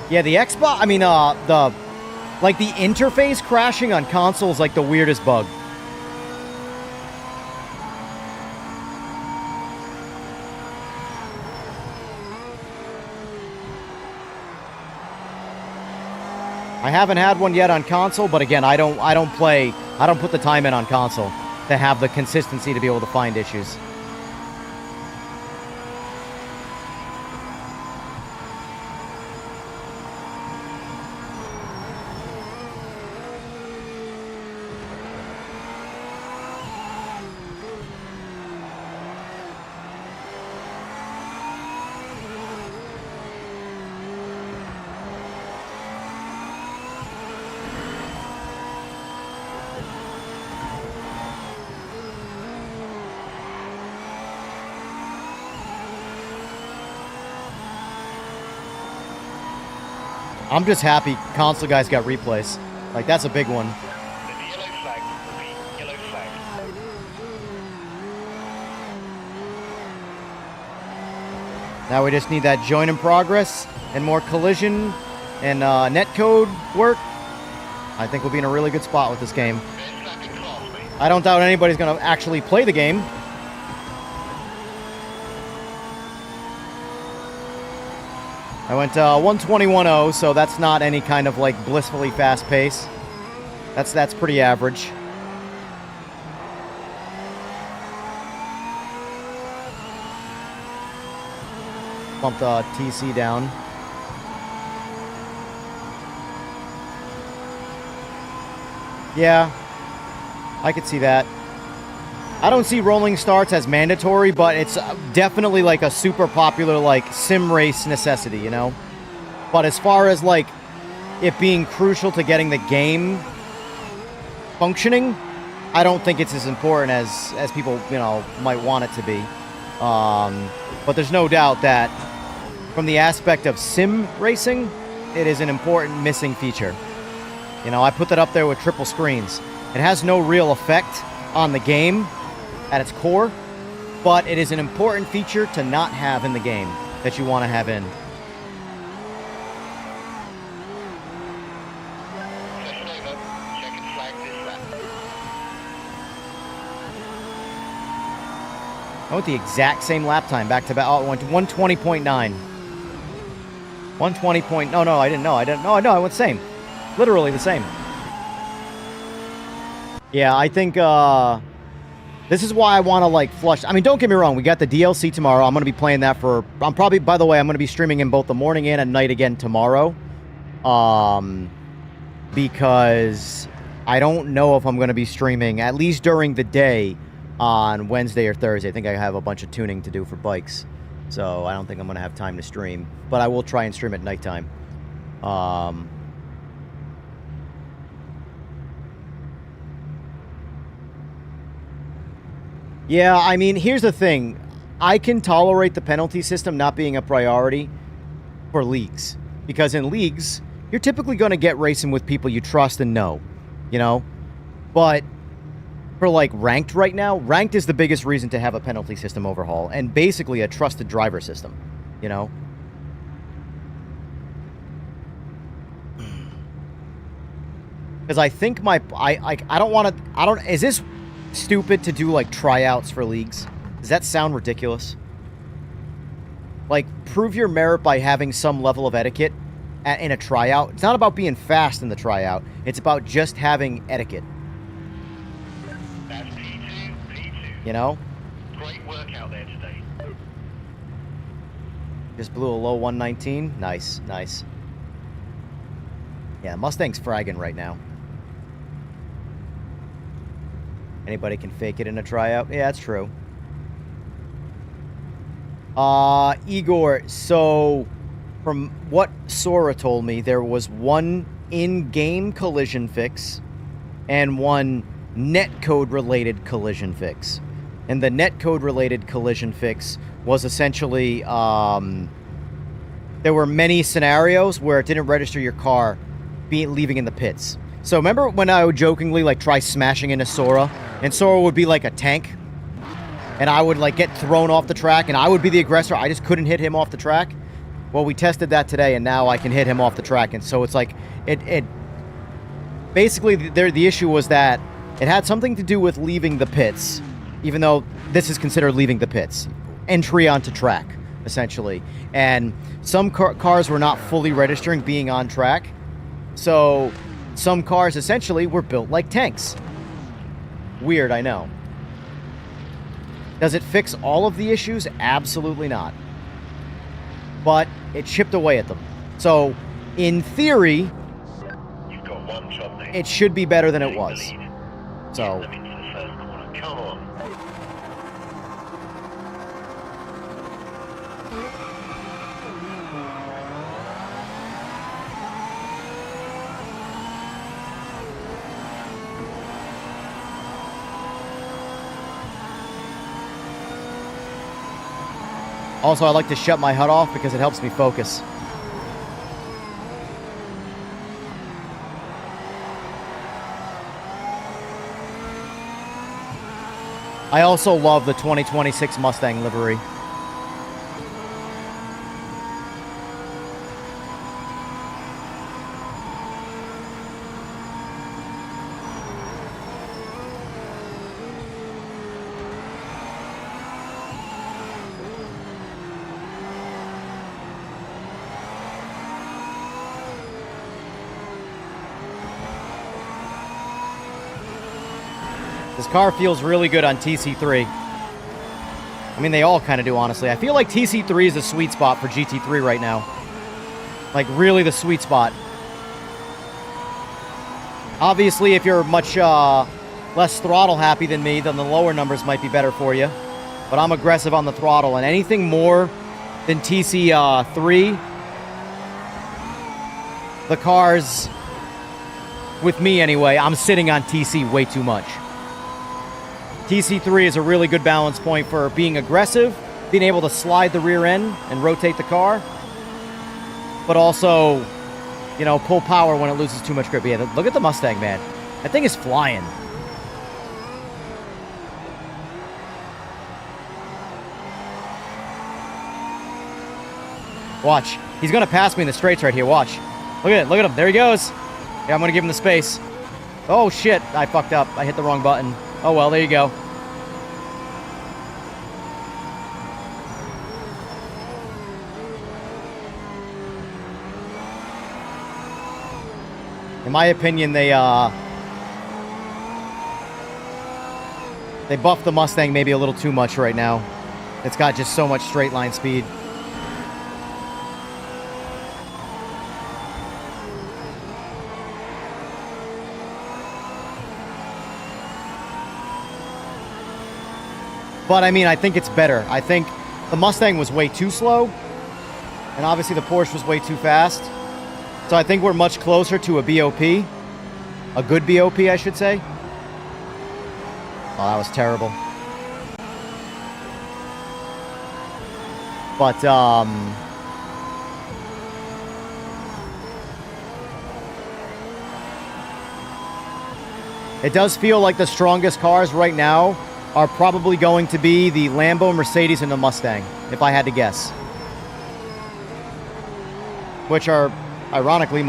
Yeah, the Xbox, I mean, the interface crashing on console is like the weirdest bug. I haven't had one yet on console, but again, I don't put the time in on console to have the consistency to be able to find issues. I'm just happy console guys got replays. Like, that's a big one. Yellow flag, repeat, yellow flag. Now we just need that join in progress and more collision and netcode work. I think we'll be in a really good spot with this game. I don't doubt anybody's going to actually play the game. I went 121.0, so that's not any kind of like blissfully fast pace. That's pretty average. Pump the TC down. Yeah, I could see that. I don't see rolling starts as mandatory, but it's definitely like a super popular like sim race necessity, you know? But as far as like it being crucial to getting the game functioning, I don't think it's as important as people, you know, might want it to be. But there's no doubt that from the aspect of sim racing, it is an important missing feature. You know, I put that up there with triple screens. It has no real effect on the game at its core, but it is an important feature to not have in the game that you want to have in. Session over. Checking flag this lap. I went the exact same lap time back to back. Oh, I went to 120.9. 120. No, I didn't know. I went same. Literally the same. Yeah, I think this is why I want to like flush. I mean, don't get me wrong. We got the DLC tomorrow. I'm going to be playing that for. By the way, I'm going to be streaming in both the morning and at night again tomorrow. Because I don't know if I'm going to be streaming at least during the day on Wednesday or Thursday. I think I have a bunch of tuning to do for bikes, so I don't think I'm going to have time to stream. But I will try and stream at nighttime. Yeah, I mean, here's the thing. I can tolerate the penalty system not being a priority for leagues. Because in leagues, you're typically going to get racing with people you trust and know, you know? But for, like, ranked right now, ranked is the biggest reason to have a penalty system overhaul. And basically a trusted driver system, you know? Because I think I don't want to... Is this stupid to do like tryouts for leagues? Does that sound ridiculous? Like, prove your merit by having some level of etiquette in a tryout. It's not about being fast in the tryout. It's about just having etiquette. That's P2. You know? Great work out there today. Just blew a low 119. Nice. Yeah, Mustang's fragging right now. Anybody can fake it in a tryout? Yeah, that's true. Igor, so from what Sora told me, there was one in-game collision fix and one netcode-related collision fix. And the netcode-related collision fix was essentially, there were many scenarios where it didn't register your car leaving in the pits. So remember when I would jokingly like try smashing into Sora, and Sora would be like a tank, and I would like get thrown off the track, and I would be the aggressor. I just couldn't hit him off the track. Well, we tested that today, and now I can hit him off the track, and so it's like it basically the issue was that it had something to do with leaving the pits, even though this is considered leaving the pits, entry onto track essentially, and some cars were not fully registering being on track, so some cars essentially were built like tanks. Weird, I know. Does it fix all of the issues? Absolutely not. But it chipped away at them. So, in theory, You've got one job there. it should be better than it was. So, Get them into the first corner. Come on. also I like to shut my HUD off because it helps me focus. I also love the 2026 Mustang livery. This car feels really good on TC3. I mean, they all kind of do, honestly. I feel like TC3 is a sweet spot for GT3 right now. Like, really the sweet spot. Obviously, if you're much less throttle happy than me, then the lower numbers might be better for you. But I'm aggressive on the throttle, and anything more than TC3, the cars, with me anyway, I'm sitting on TC way too much. TC3 is a really good balance point for being aggressive, being able to slide the rear end and rotate the car, but also, you know, pull power when it loses too much grip. Yeah, look at the Mustang, man. That thing is flying. Watch. He's going to pass me in the straights right here. Watch. Look at it. Look at him. There he goes. Yeah, I'm going to give him the space. Oh, shit. I fucked up. I hit the wrong button. Oh, well, there you go. In my opinion, they buffed the Mustang maybe a little too much right now. It's got just so much straight line speed. But, I mean, I think it's better. I think the Mustang was way too slow, and obviously the Porsche was way too fast. So I think we're much closer to a BOP. A good BOP, I should say. Oh, that was terrible. But, it does feel like the strongest cars right now are probably going to be the Lambo, Mercedes, and the Mustang, if I had to guess. Which are, ironically,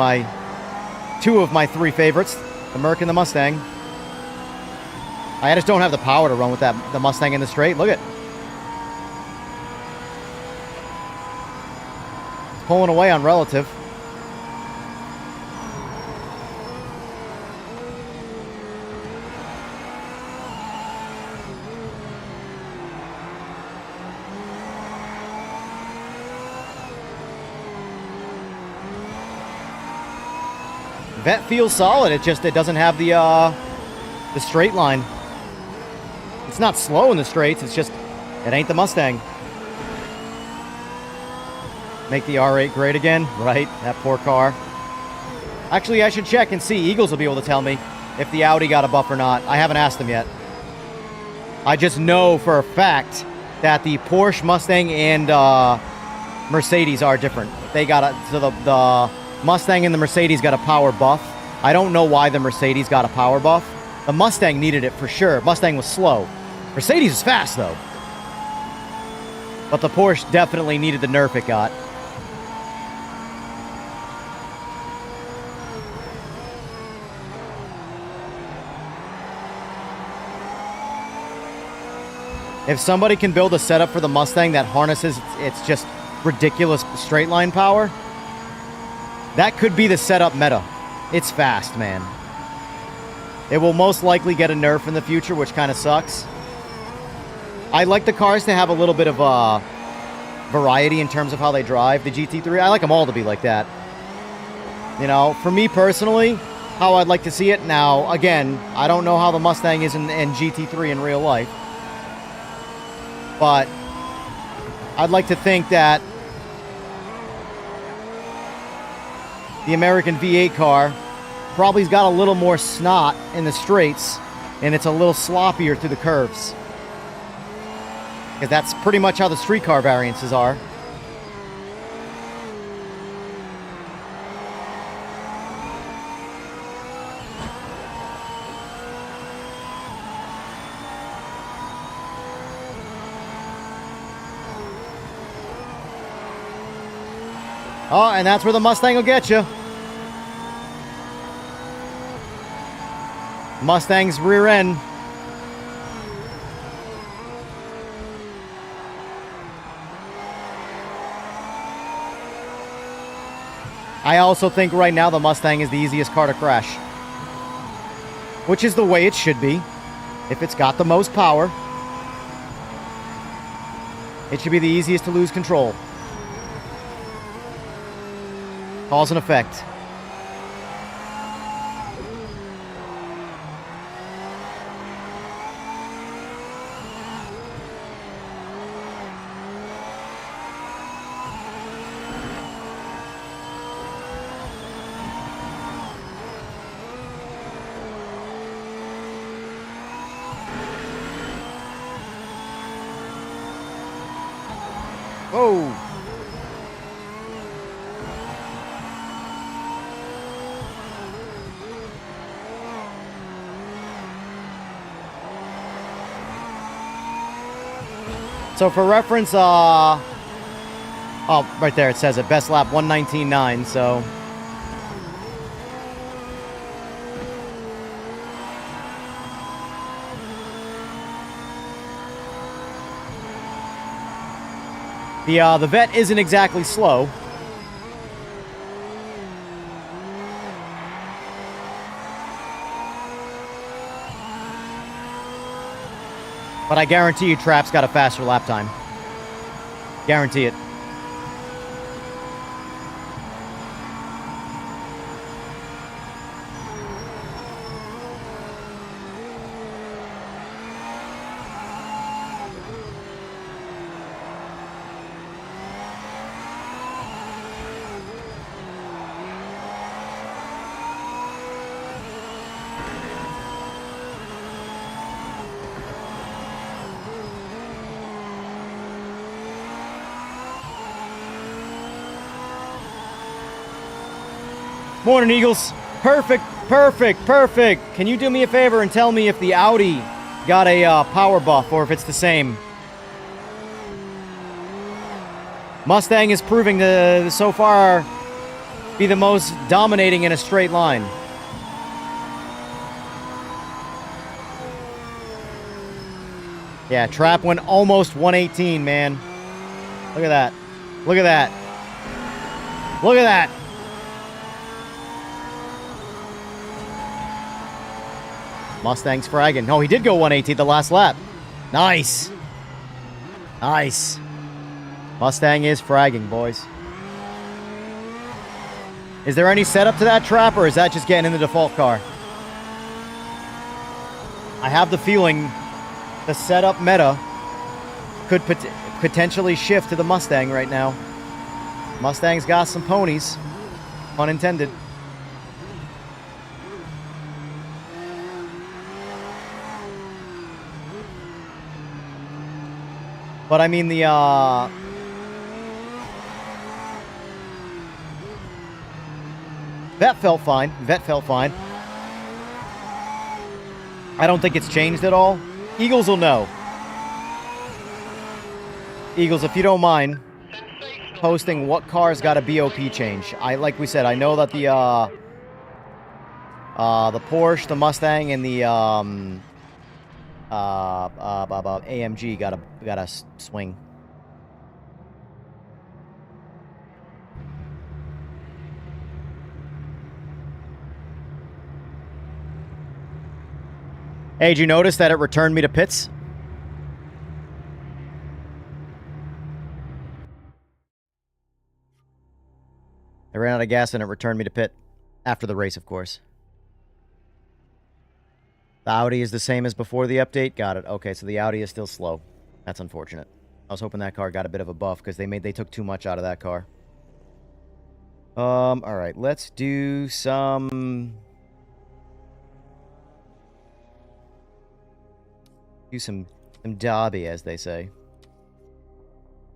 two of my three favorites, the Merc and the Mustang. I just don't have the power to run with the Mustang in the straight. Look at it. It's pulling away on relative. Vet feels solid. It doesn't have the straight line. It's not slow in the straights. It's just, it ain't the Mustang. Make the R8 great again, right? That poor car. Actually, I should check and see. Eagles will be able to tell me if the Audi got a buff or not. I haven't asked them yet. I just know for a fact that the Porsche, Mustang, and Mercedes are different. They got the Mustang and the Mercedes got a power buff. I don't know why the Mercedes got a power buff. The Mustang needed it for sure. Mustang was slow. Mercedes is fast, though. But the Porsche definitely needed the nerf it got. If somebody can build a setup for the Mustang that harnesses its just ridiculous straight line power, that could be the setup meta. It's fast, man. It will most likely get a nerf in the future, which kind of sucks. I like the cars to have a little bit of variety in terms of how they drive. The GT3, I like them all to be like that. You know, for me personally, how I'd like to see it. Now, again, I don't know how the Mustang is in GT3 in real life. But I'd like to think that the American V8 car probably's got a little more snot in the straights, and it's a little sloppier through the curves. Because that's pretty much how the street car variances are. Oh, and that's where the Mustang will get you. Mustang's rear end. I also think right now the Mustang is the easiest car to crash. Which is the way it should be, if it's got the most power. It should be the easiest to lose control. Cause and effect. Whoa. So for reference, oh, right there it says it. Best lap 119.9, so. The vet isn't exactly slow. But I guarantee you Trap's got a faster lap time. Guarantee it. Morning, Eagles. Perfect, perfect, perfect. Can you do me a favor and tell me if the Audi got a power buff or if it's the same? Mustang is proving to, so far, be the most dominating in a straight line. Yeah, Trap went almost 118, man. Look at that. Look at that. Look at that. Mustang's fragging. No, he did go 118 the last lap. Nice. Nice. Mustang is fragging, boys. Is there any setup to that Trap, or is that just getting in the default car? I have the feeling the setup meta could potentially shift to the Mustang right now. Mustang's got some ponies. Pun intended. But I mean, Vet felt fine. Vet felt fine. I don't think it's changed at all. Eagles will know. Eagles, if you don't mind posting what car's got a BOP change. Like we said, I know that the Porsche, the Mustang, and the AMG got a swing. Hey, did you notice that it returned me to pits? I ran out of gas and it returned me to pit. After the race, of course. The Audi is the same as before the update? Got it. Okay, so the Audi is still slow. That's unfortunate. I was hoping that car got a bit of a buff because they took too much out of that car. Alright, let's do some... Do some derby, as they say.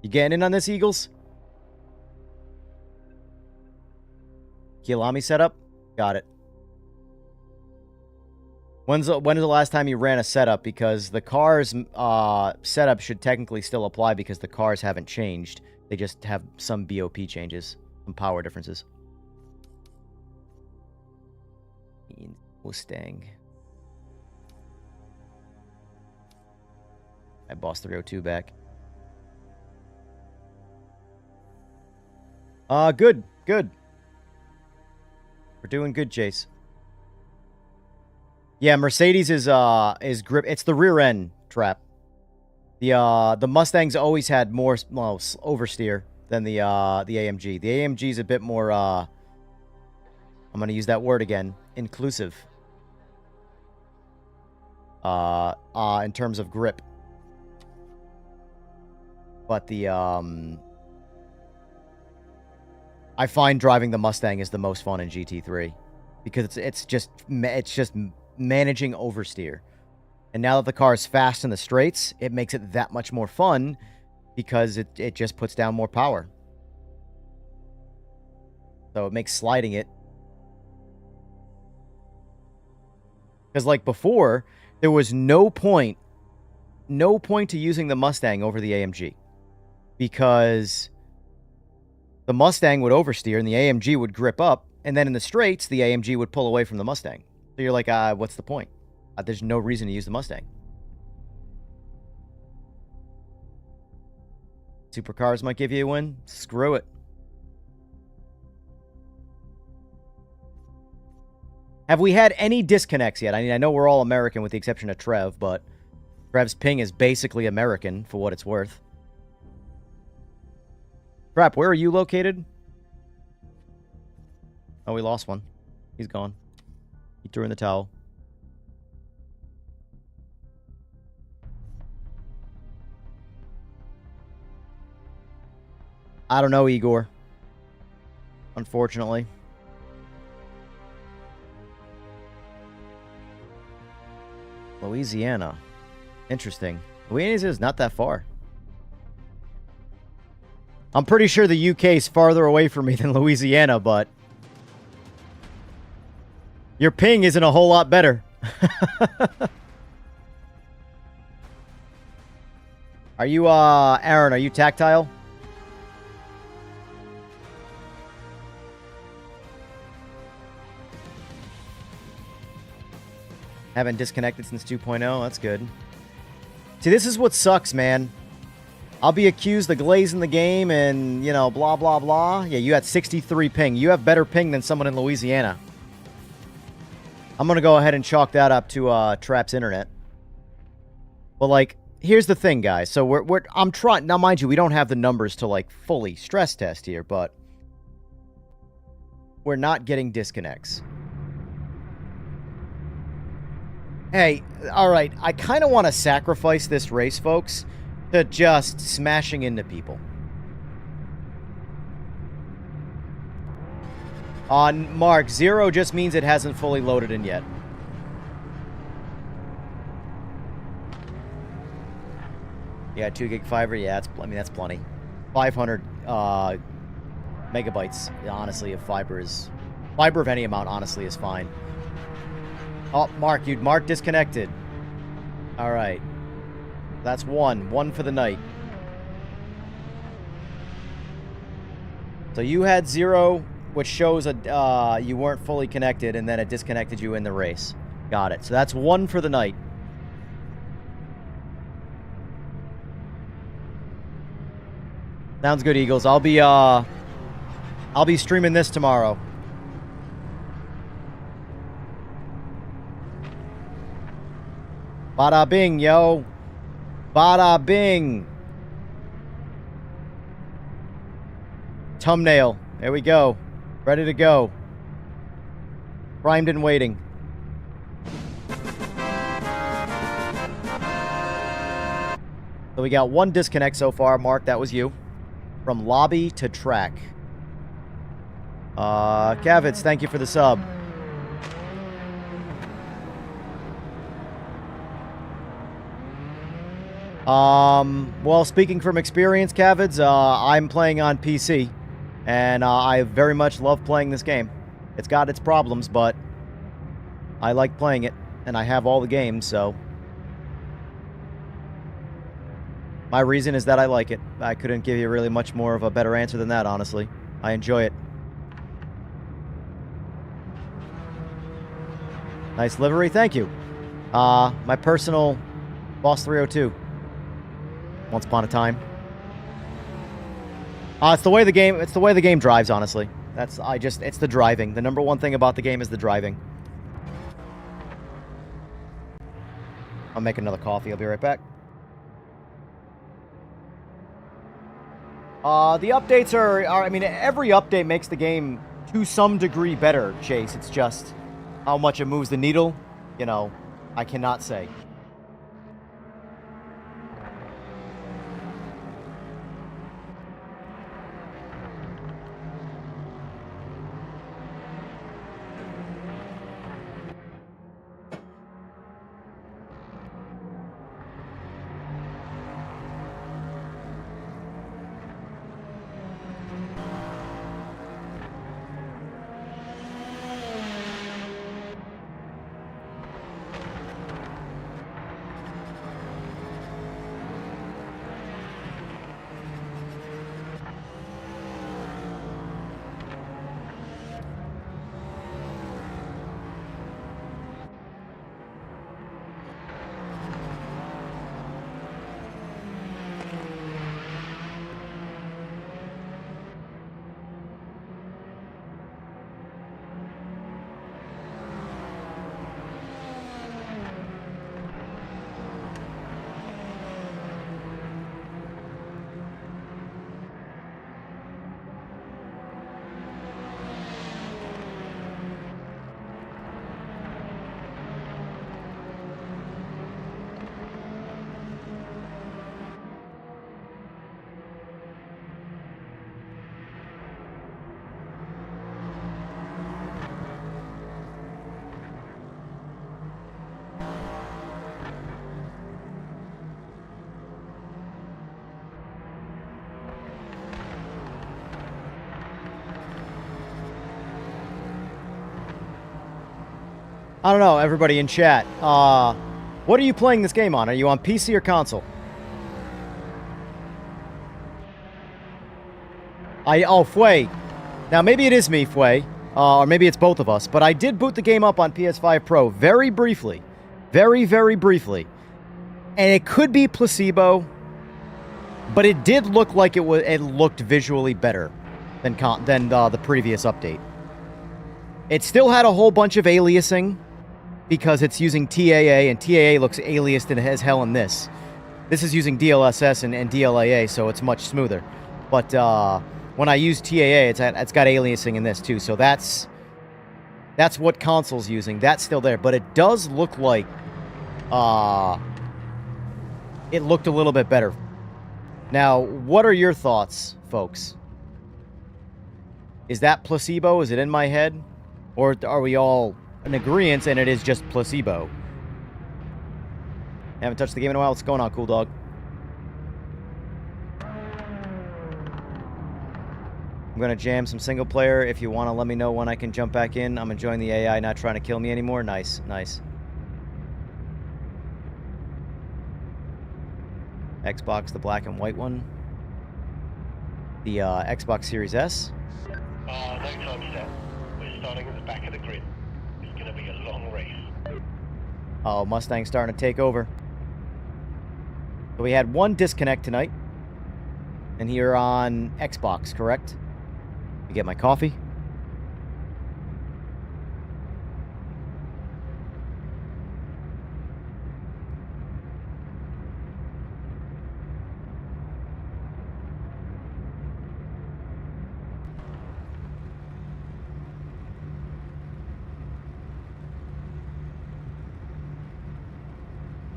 You getting in on this, Eagles? Kielami setup? Got it. When is the last time you ran a setup? Because the car's setup should technically still apply because the cars haven't changed. They just have some BOP changes, some power differences. Mustang. I bossed 302 back. Good. Good. We're doing good, Chase. Yeah, Mercedes is grip. It's the rear end Trap. The Mustangs always had more oversteer than the AMG. The AMG is a bit more I'm gonna use that word again, inclusive. In terms of grip. But the I find driving the Mustang is the most fun in GT3 because it's just managing oversteer. And now that the car is fast in the straights, it makes it that much more fun because it just puts down more power. So it makes sliding it. Because like before, there was no point to using the Mustang over the AMG. Because the Mustang would oversteer and the AMG would grip up. And then in the straights, the AMG would pull away from the Mustang. So you're like, what's the point? There's no reason to use the Mustang. Supercars might give you a win. Screw it. Have we had any disconnects yet? I mean, I know we're all American with the exception of Trev, but Trev's ping is basically American for what it's worth. Crap, where are you located? Oh, we lost one. He's gone. He threw in the towel. I don't know, Igor. Unfortunately. Louisiana. Interesting. Louisiana is not that far. I'm pretty sure the UK is farther away from me than Louisiana, but your ping isn't a whole lot better. Are you, Aaron, are you tactile? Haven't disconnected since 2.0. That's good. See, this is what sucks, man. I'll be accused of glazing the game and, you know, blah, blah, blah. Yeah, you had 63 ping. You have better ping than someone in Louisiana. I'm going to go ahead and chalk that up to Trap's internet. But, like, here's the thing, guys. So, I'm trying... Now, mind you, we don't have the numbers to, like, fully stress test here, but we're not getting disconnects. Hey, alright, I kind of want to sacrifice this race, folks, to just smashing into people. On Mark, 0 just means it hasn't fully loaded in yet. Yeah, 2 gig fiber, yeah, that's plenty. 500 megabytes, honestly, of fiber is... Fiber of any amount, honestly, is fine. Oh, Mark disconnected. All right. That's one. One for the night. So you had 0, which shows you weren't fully connected, and then it disconnected you in the race. Got it. So that's 1 for the night. Sounds good, Eagles. I'll be streaming this tomorrow. Bada bing, yo. Bada bing. Thumbnail. There we go. Ready to go. Primed and waiting. So we got 1 disconnect so far. Mark, that was you. From lobby to track. Kavitz, thank you for the sub. Well, speaking from experience, Cavids, I'm playing on PC, and I very much love playing this game. It's got its problems, but I like playing it, and I have all the games, so... My reason is that I like it. I couldn't give you really much more of a better answer than that, honestly. I enjoy it. Nice livery, thank you. My personal Boss 302. Once upon a time. It's the way the game drives, honestly. It's the driving. The number one thing about the game is the driving. I'll make another coffee. I'll be right back. The updates are, I mean, every update makes the game to some degree better, Chase. It's just how much it moves the needle, you know, I cannot say. I don't know, everybody in chat. What are you playing this game on? Are you on PC or console? Fway. Now, maybe it is me, Fway. Or maybe it's both of us. But I did boot the game up on PS5 Pro very briefly. Very, very briefly. And it could be placebo. But it did look like it looked visually better than the previous update. It still had a whole bunch of aliasing because it's using TAA, and TAA looks aliased as hell in this. This is using DLSS and DLAA, so it's much smoother. But when I use TAA, it's got aliasing in this too, so that's what console's using. That's still there, but it does look like it looked a little bit better. Now, what are your thoughts, folks? Is that placebo? Is it in my head? Or are we all in agreement and it is just placebo? Haven't touched the game in a while. What's going on, cool dog? I'm going to jam some single player. If you want to let me know when I can jump back in. I'm enjoying the AI not trying to kill me anymore. Nice, nice. Xbox, the black and white one. The Xbox Series S. No time set. We're starting at the back of the grid. It's going to be a long race. Oh, Mustang's starting to take over. So we had one disconnect tonight. And here on Xbox, correct? You get my coffee.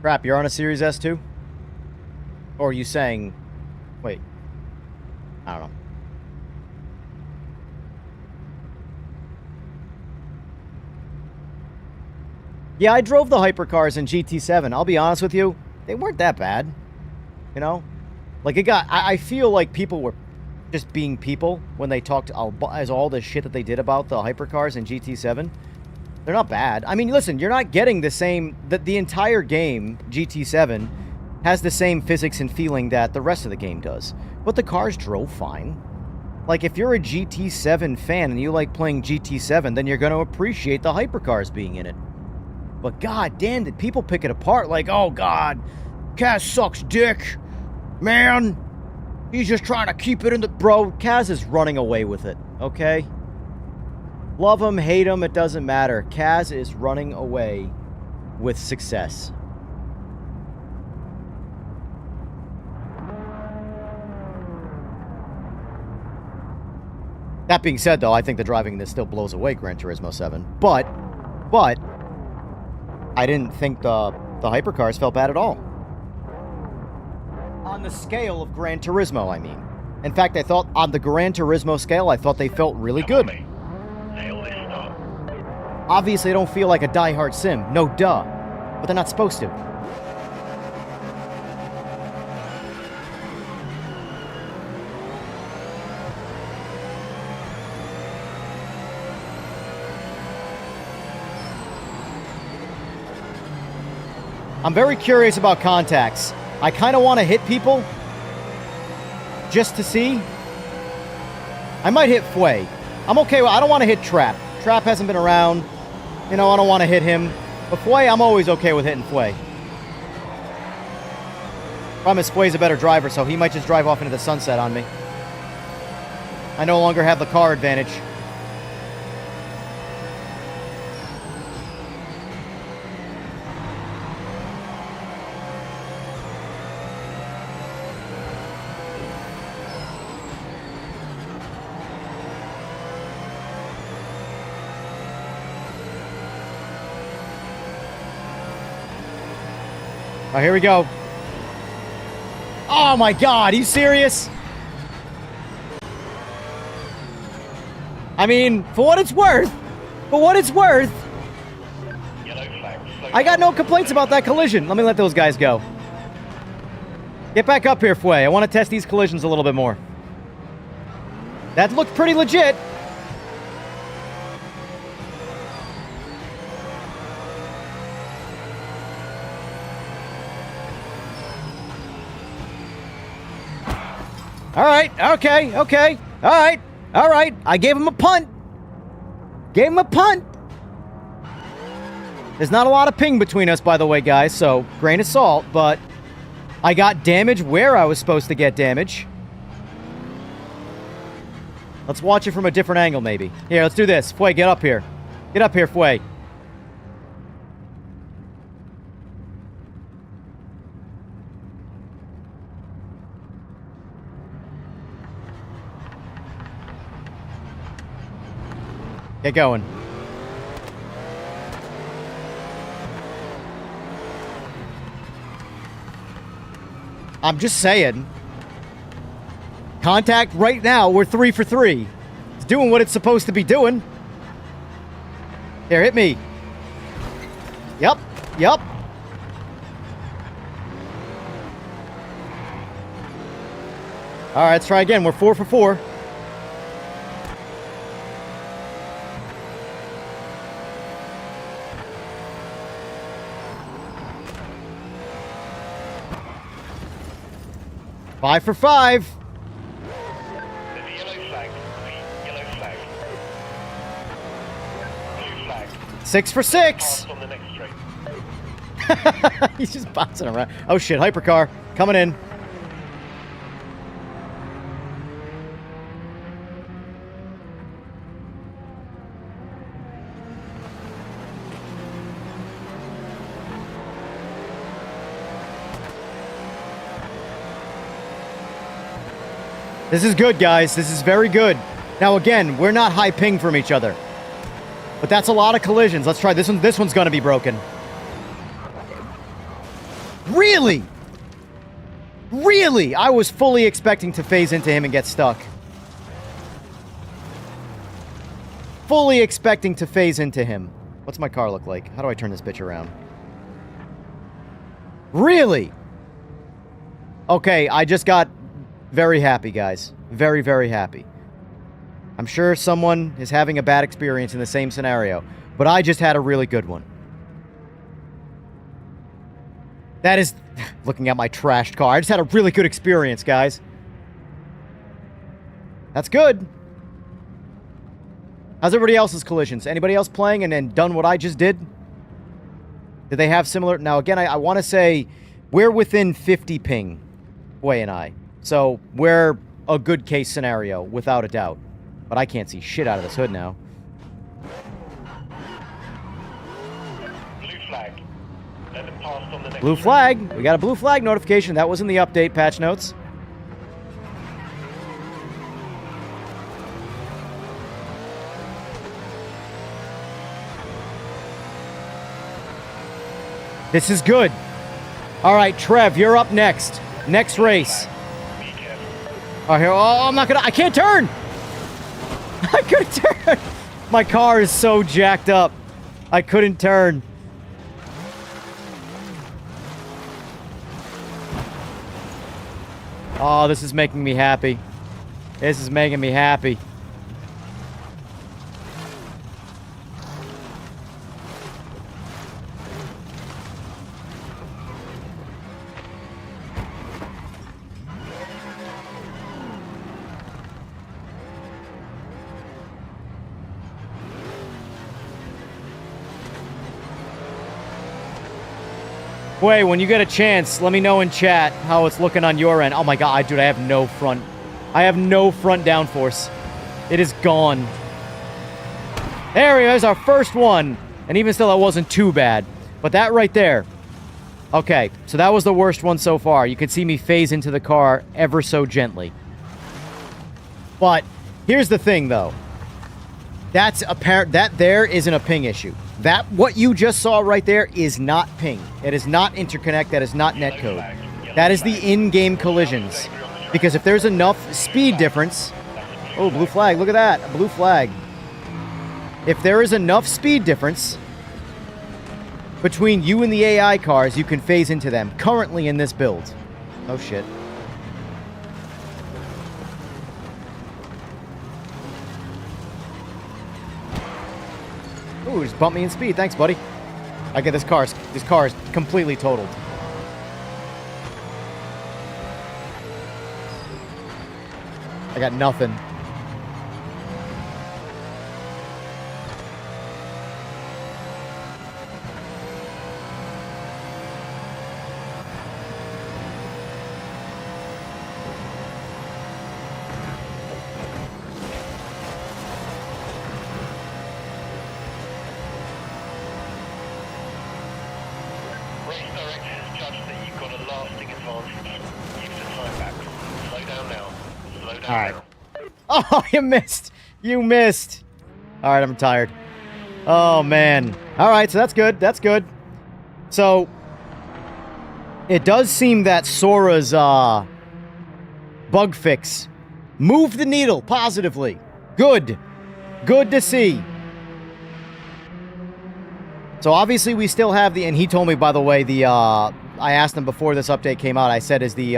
Crap, you're on a Series S too? Or are you saying... Wait. I don't know. Yeah, I drove the hypercars in GT7. I'll be honest with you. They weren't that bad. You know? Like, it got... I feel like people were just being people when they talked as all the shit that they did about the hypercars in GT7. They're not bad. I mean, listen, you're not getting the same... The entire game, GT7, has the same physics and feeling that the rest of the game does. But the cars drove fine. Like, if you're a GT7 fan and you like playing GT7, then you're going to appreciate the hypercars being in it. But god damn, did people pick it apart like, oh god, Kaz sucks dick. Man, he's just trying to keep it in the... Bro, Kaz is running away with it, okay? Love him, hate him, it doesn't matter. Kaz is running away with success. That being said, though, I think the driving in this still blows away Gran Turismo 7. But, I didn't think the hypercars felt bad at all. On the scale of Gran Turismo, I mean. In fact, I thought on the Gran Turismo scale, I thought they felt really good. Nail this stop. Obviously, they don't feel like a die-hard sim. No duh. But they're not supposed to. I'm very curious about contacts. I kind of want to hit people just to see. I might hit Fway. I'm okay with, I don't want to hit Trap. Trap hasn't been around. You know, I don't want to hit him. But Fway, I'm always okay with hitting Fway. Problem is, Fway's a better driver, so he might just drive off into the sunset on me. I no longer have the car advantage. Oh, here we go. Oh my God, are you serious? I mean, for what it's worth, Yellow flag. I got no complaints about that collision. Let me let those guys go. Get back up here, Fway. I want to test these collisions a little bit more. That looked pretty legit. All right, okay. All right. I gave him a punt. There's not a lot of ping between us, by the way, guys, so grain of salt, but I got damage where I was supposed to get damage. Let's watch it from a different angle, maybe. Here, let's do this. Fway, get up here. Get up here, Fway. Get going. I'm just saying. Contact right now, we're 3 for 3. It's doing what it's supposed to be doing. Here, hit me. Yep. All right, let's try again. We're 4 for 4. Five for 5. There's a yellow flag. Yellow flag. Blue flag. 6 for 6. Pass on the next straight. He's just bouncing around. Oh shit, hypercar coming in. This is good, guys. This is very good. Now, again, we're not high ping from each other. But that's a lot of collisions. Let's try this one. This one's going to be broken. Really? Really? I was fully expecting to phase into him and get stuck. Fully expecting to phase into him. What's my car look like? How do I turn this bitch around? Really? Okay, I just got very happy, guys. Very, very happy. I'm sure someone is having a bad experience in the same scenario, but I just had a really good one. That is... looking at my trashed car. I just had a really good experience, guys. That's good. How's everybody else's collisions? Anybody else playing and done what I just did? Did they have similar... Now, again, I want to say we're within 50 ping, Fway and I. So, we're a good case scenario, without a doubt. But I can't see shit out of this hood now. Blue flag. Let them pass on the next Blue flag. We got a blue flag notification. That was in the update patch notes. This is good. All right, Trev, you're up next. Next race. Be careful. All right, here. Oh, I'm not gonna. I can't turn. I couldn't turn. My car is so jacked up. I couldn't turn. Oh, this is making me happy. This is making me happy. Wait, when you get a chance, let me know in chat how it's looking on your end. Oh my god, dude, I have no front. I have no front downforce. It is gone. There we go, there's our first one. And even still, that wasn't too bad. But that right there. Okay, so that was the worst one so far. You can see me phase into the car ever so gently. But here's the thing, though. That's apparent. That there isn't a ping issue. That what you just saw right there is not ping. It is not interconnect. That is not netcode. That is the in-game collisions. Because if there's enough speed difference, oh, blue flag. Look at that, a blue flag. If there is enough speed difference between you and the AI cars, you can phase into them. Currently in this build. Oh shit. Ooh, just bumped me in speed. Thanks, buddy. I get this car is completely totaled. I got nothing. Race director has judged that you've got a lasting advantage. Use the time back. Slow down now. Slow down All right. now. Oh, you missed. You missed. All right, I'm tired. Oh, man. All right, so that's good. That's good. So, it does seem that Sora's bug fix moved the needle positively. Good. Good to see. So, obviously, we still have the... And he told me, by the way, the... I asked him before this update came out, I said, is the...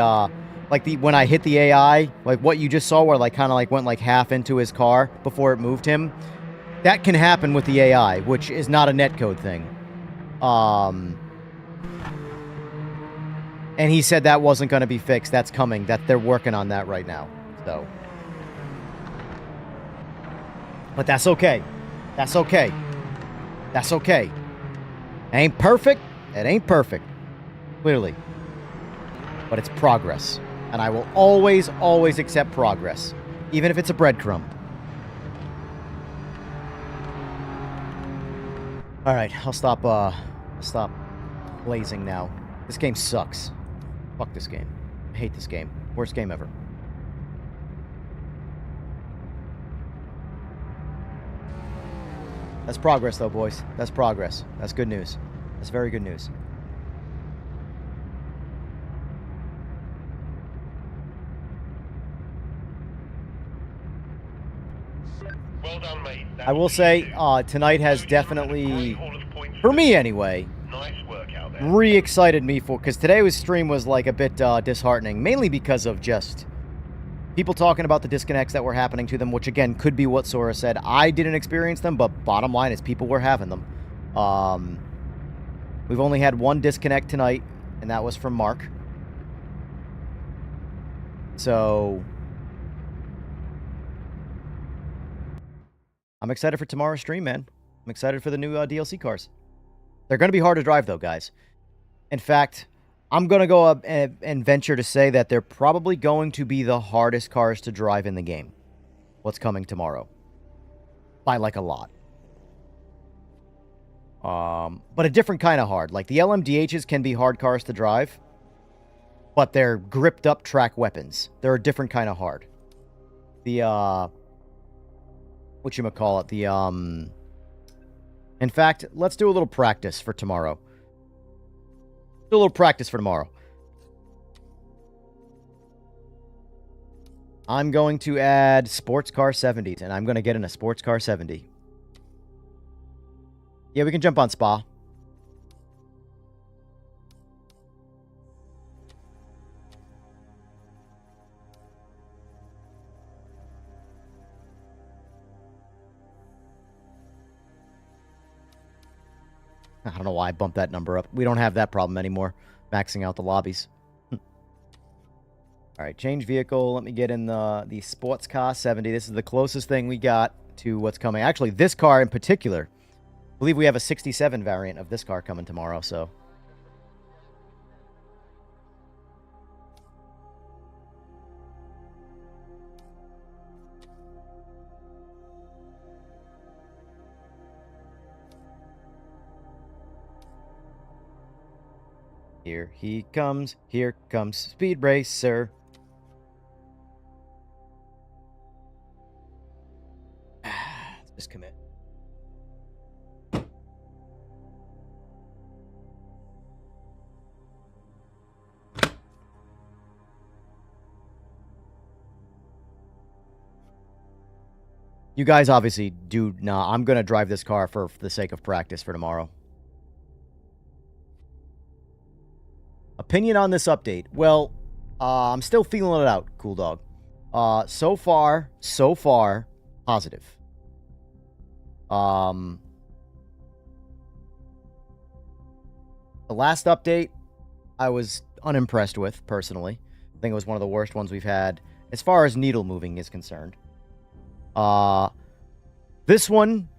when I hit the AI, like what you just saw where like kind of like went like half into his car before it moved him, that can happen with the AI, which is not a netcode thing. And he said that wasn't going to be fixed. That's coming. That they're working on that right now. So, but that's okay. That's okay. That's okay. Ain't perfect. It ain't perfect. Clearly. But it's progress. And I will always, always accept progress. Even if it's a breadcrumb. Alright, I'll stop blazing now. This game sucks. Fuck this game. I hate this game. Worst game ever. That's progress though, boys. That's progress. That's good news. That's very good news. Well done, mate. I will say, tonight has definitely, for me anyway, Nice work out there. re-excited me for, because today's stream was like a bit disheartening, mainly because of just people talking about the disconnects that were happening to them, which again could be what Sora said. I didn't experience them, but bottom line is people were having them. We've only had one disconnect tonight, and that was from Mark. So I'm excited for tomorrow's stream, man. I'm excited for the new DLC cars. They're going to be hard to drive, though, guys. In fact, I'm going to go up and venture to say that they're probably going to be the hardest cars to drive in the game. What's coming tomorrow. By, like, a lot. But a different kind of hard. Like, the LMDHs can be hard cars to drive, but they're gripped-up track weapons. They're a different kind of hard. The, whatchamacallit, the, in fact, let's do a little practice for tomorrow. Do a little practice for tomorrow. I'm going to add sports car 70s, and I'm going to get in a sports car 70. Yeah, we can jump on Spa. I don't know why I bumped that number up. We don't have that problem anymore, maxing out the lobbies. All right, change vehicle. Let me get in the sports car 70. This is the closest thing we got to what's coming. Actually, this car in particular, I believe we have a 67 variant of this car coming tomorrow, so. Here he comes. Here comes Speed Racer. Let's just commit. You guys obviously do not. I'm going to drive this car for the sake of practice for tomorrow. Opinion on this update. Well, I'm still feeling it out, Cool Dog. So far, positive. The last update, I was unimpressed with, personally. I think it was one of the worst ones we've had, as far as needle moving is concerned. This one,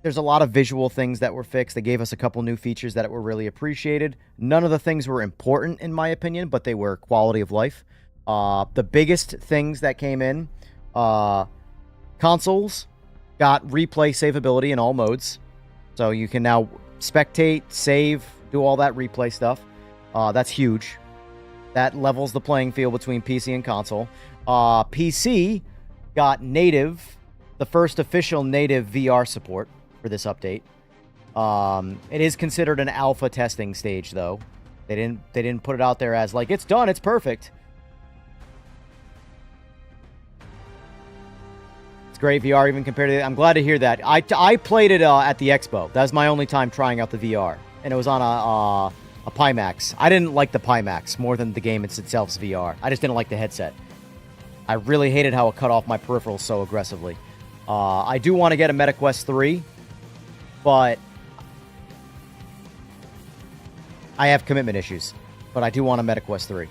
there's a lot of visual things that were fixed. They gave us a couple new features that were really appreciated. None of the things were important, in my opinion, but they were quality of life. The biggest things that came in, consoles got replay savability in all modes. So you can now spectate, save, do all that replay stuff. That's huge. That levels the playing field between PC and console. PC got native, the first official native VR support for this update. It is considered an alpha testing stage, though. They didn't put it out there as like it's done, it's perfect. It's great VR even compared to. I'm glad to hear that. I played it at the Expo. That was my only time trying out the VR, and it was on a Pimax. I didn't like the Pimax more than the game itself's VR. I just didn't like the headset. I really hated how it cut off my peripherals so aggressively. I do want to get a MetaQuest 3, but I have commitment issues. But I do want a MetaQuest 3.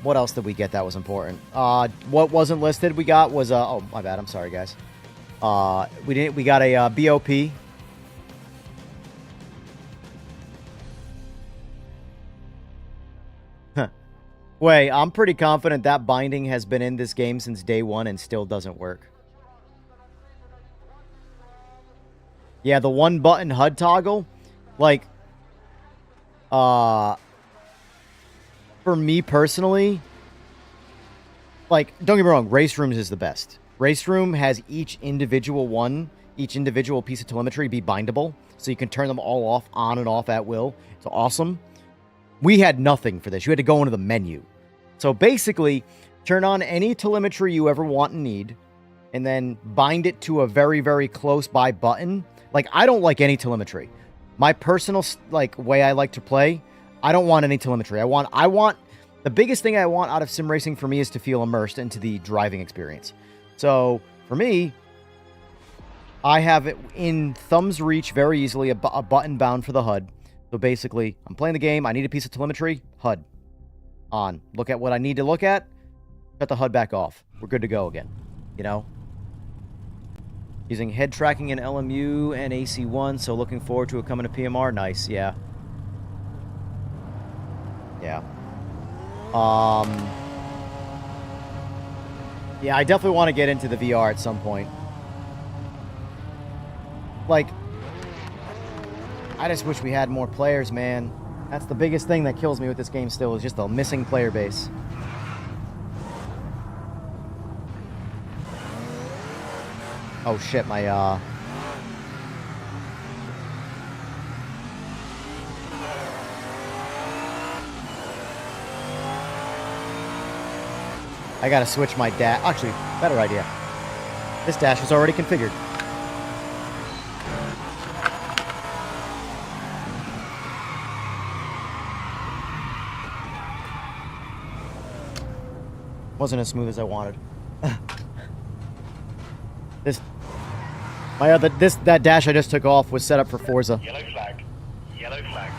What else did we get that was important? What wasn't listed we got was oh, my bad. I'm sorry, guys. We got a BOP. Wait, I'm pretty confident that binding has been in this game since day one and still doesn't work. Yeah, the one button HUD toggle, like, for me personally, like, don't get me wrong, Race Rooms is the best. Race Room has each individual piece of telemetry be bindable, so you can turn them all off, on and off at will. It's awesome. We had nothing for this. You had to go into the menu. So basically, turn on any telemetry you ever want and need, and then bind it to a very, very close by button. Like, I don't like any telemetry. My personal, like, way I like to play, I don't want any telemetry. I want, the biggest thing I want out of sim racing for me is to feel immersed into the driving experience. So, for me, I have it in thumb's reach very easily, a button bound for the HUD. So basically, I'm playing the game, I need a piece of telemetry, HUD on. Look at what I need to look at, cut the HUD back off. We're good to go again, you know? Using head tracking in LMU and AC1, so looking forward to it coming to PMR. Nice, yeah. Yeah. Yeah, I definitely want to get into the VR at some point. Like, I just wish we had more players, man. That's the biggest thing that kills me with this game still, is just the missing player base. Oh shit, my I gotta switch my dash. Actually, better idea. This dash is already configured. Wasn't as smooth as I wanted. That dash I just took off was set up for Forza. Yellow flag. Yellow flag.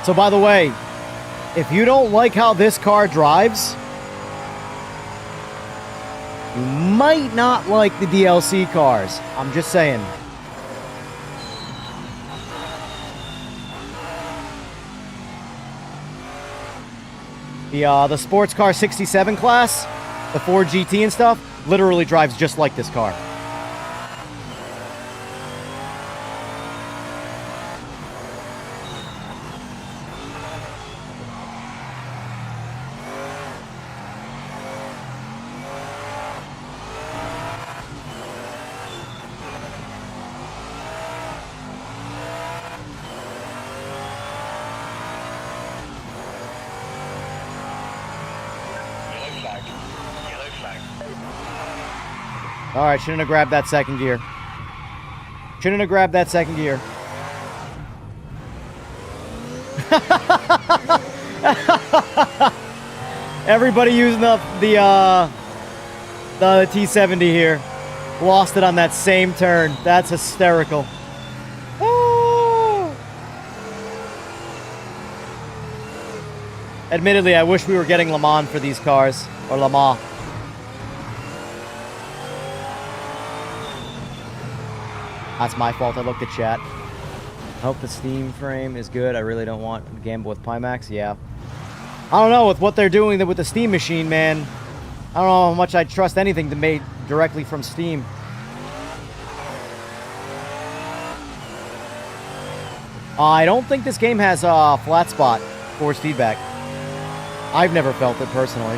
So by the way, if you don't like how this car drives, you might not like the DLC cars. I'm just saying. The sports car 67 class, the Ford GT and stuff, literally drives just like this car. All right, shouldn't have grabbed that second gear. Shouldn't have grabbed that second gear. Everybody using the T70 here lost it on that same turn. That's hysterical. Oh. Admittedly, I wish we were getting Le Mans for these cars, or Le Mans. That's my fault. I looked at chat. I hope the Steam frame is good. I really don't want to gamble with Pimax. Yeah. I don't know with what they're doing with the Steam machine, man. I don't know how much I'd trust anything to made directly from Steam. I don't think this game has a flat spot force feedback. I've never felt it personally.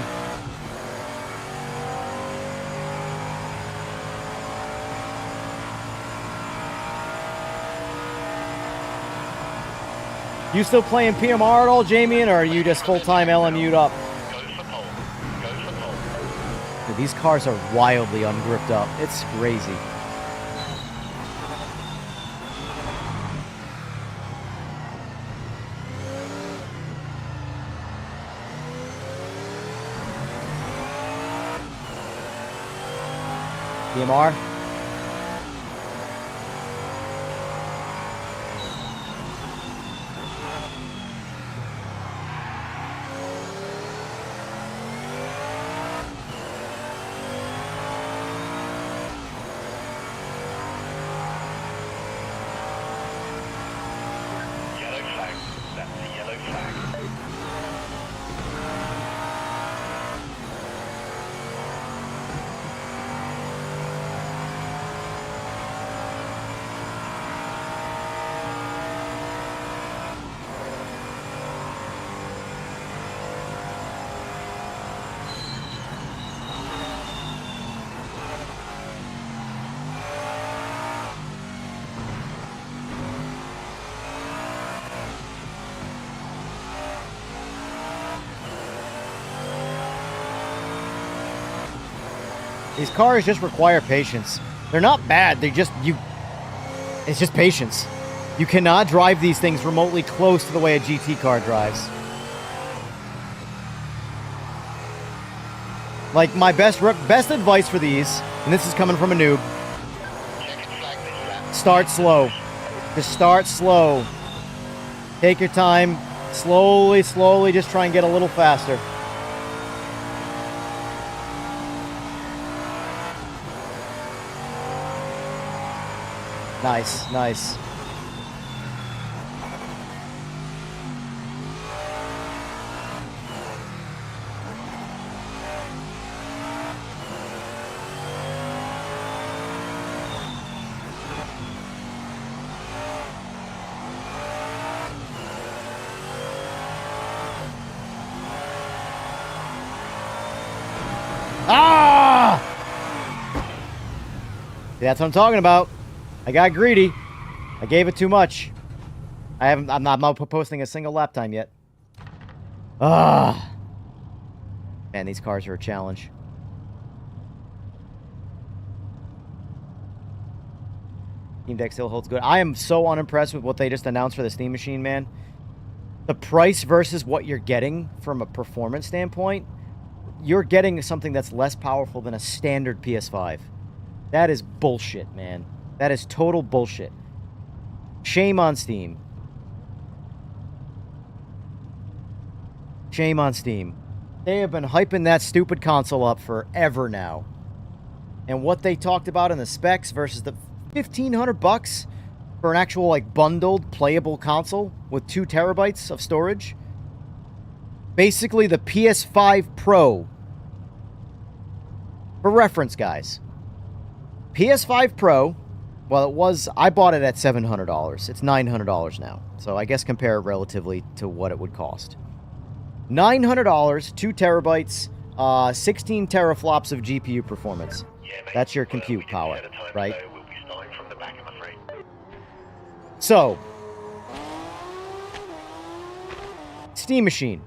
You still playing PMR at all, Jamie, or are you just full-time LMU'd up? Go for pole. Go for pole. Dude, these cars are wildly ungripped up. It's crazy. PMR? These cars just require patience. They're not bad. It's just patience. You cannot drive these things remotely close to the way a GT car drives. Like, my best advice for these, and this is coming from a noob, start slow. Just start slow. Take your time. Slowly, slowly, just try and get a little faster. Nice, nice. That's what I'm talking about. I got greedy. I gave it too much. I'm not posting a single lap time yet. Ah. Man, these cars are a challenge. Steam Deck still holds good. I am so unimpressed with what they just announced for the Steam Machine, man. The price versus what you're getting from a performance standpoint, you're getting something that's less powerful than a standard PS5. That is bullshit, man. That is total bullshit. Shame on Steam. Shame on Steam. They have been hyping that stupid console up forever now. And what they talked about in the specs versus the $1,500 for an actual, like, bundled, playable console with 2 terabytes of storage. Basically, the PS5 Pro. For reference, guys. PS5 Pro, well, it was, I bought it at $700. It's $900 now. So I guess compare it relatively to what it would cost. $900, 2 terabytes, 16 teraflops of GPU performance. That's your compute power, right? So, Steam Machine,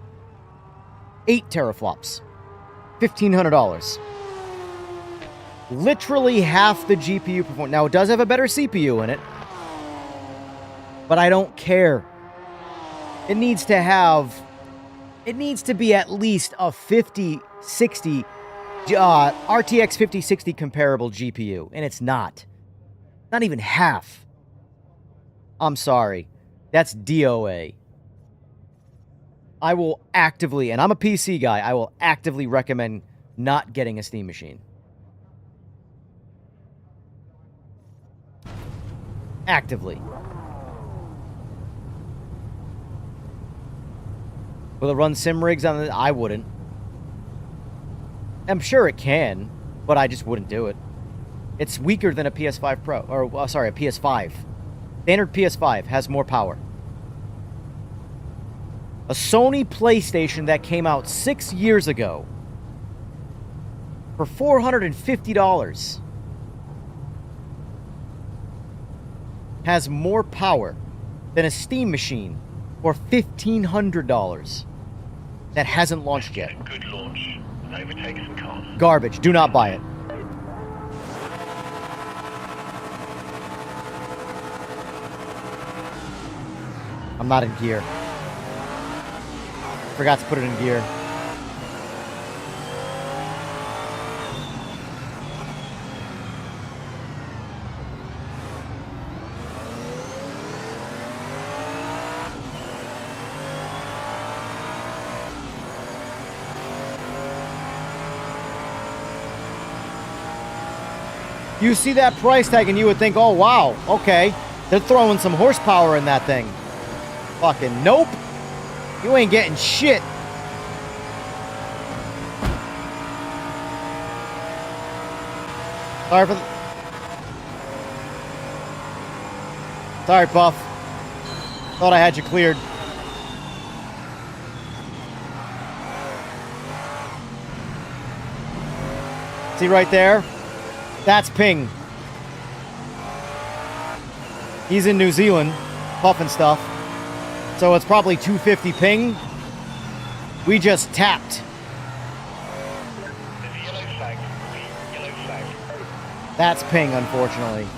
8 teraflops, $1,500. Literally half the GPU performance. Now, it does have a better CPU in it, but I don't care. It needs to have... It needs to be at least a 5060 RTX 5060 comparable GPU, and it's not. Not even half. I'm sorry. That's DOA. I will actively, and I'm a PC guy, I will actively recommend not getting a Steam Machine. Actively. Will it run sim rigs on the... I wouldn't. I'm sure it can, but I just wouldn't do it. It's weaker than a PS5 Pro. Or, sorry, a PS5. Standard PS5 has more power. A Sony PlayStation that came out 6 years ago for $450 has more power than a Steam Machine for $1,500 that hasn't launched yet. Good launch. Overtake some cars. Garbage. Do not buy it. I'm not in gear. Forgot to put it in gear. You see that price tag and you would think, oh, wow, okay, they're throwing some horsepower in that thing. Fucking nope. You ain't getting shit. Sorry for the... Sorry, Puff. Thought I had you cleared. See right there? That's Ping. He's in New Zealand, puffing stuff. So it's probably 250 ping. We just tapped. There's a yellow flag. Yellow flag. That's ping, unfortunately.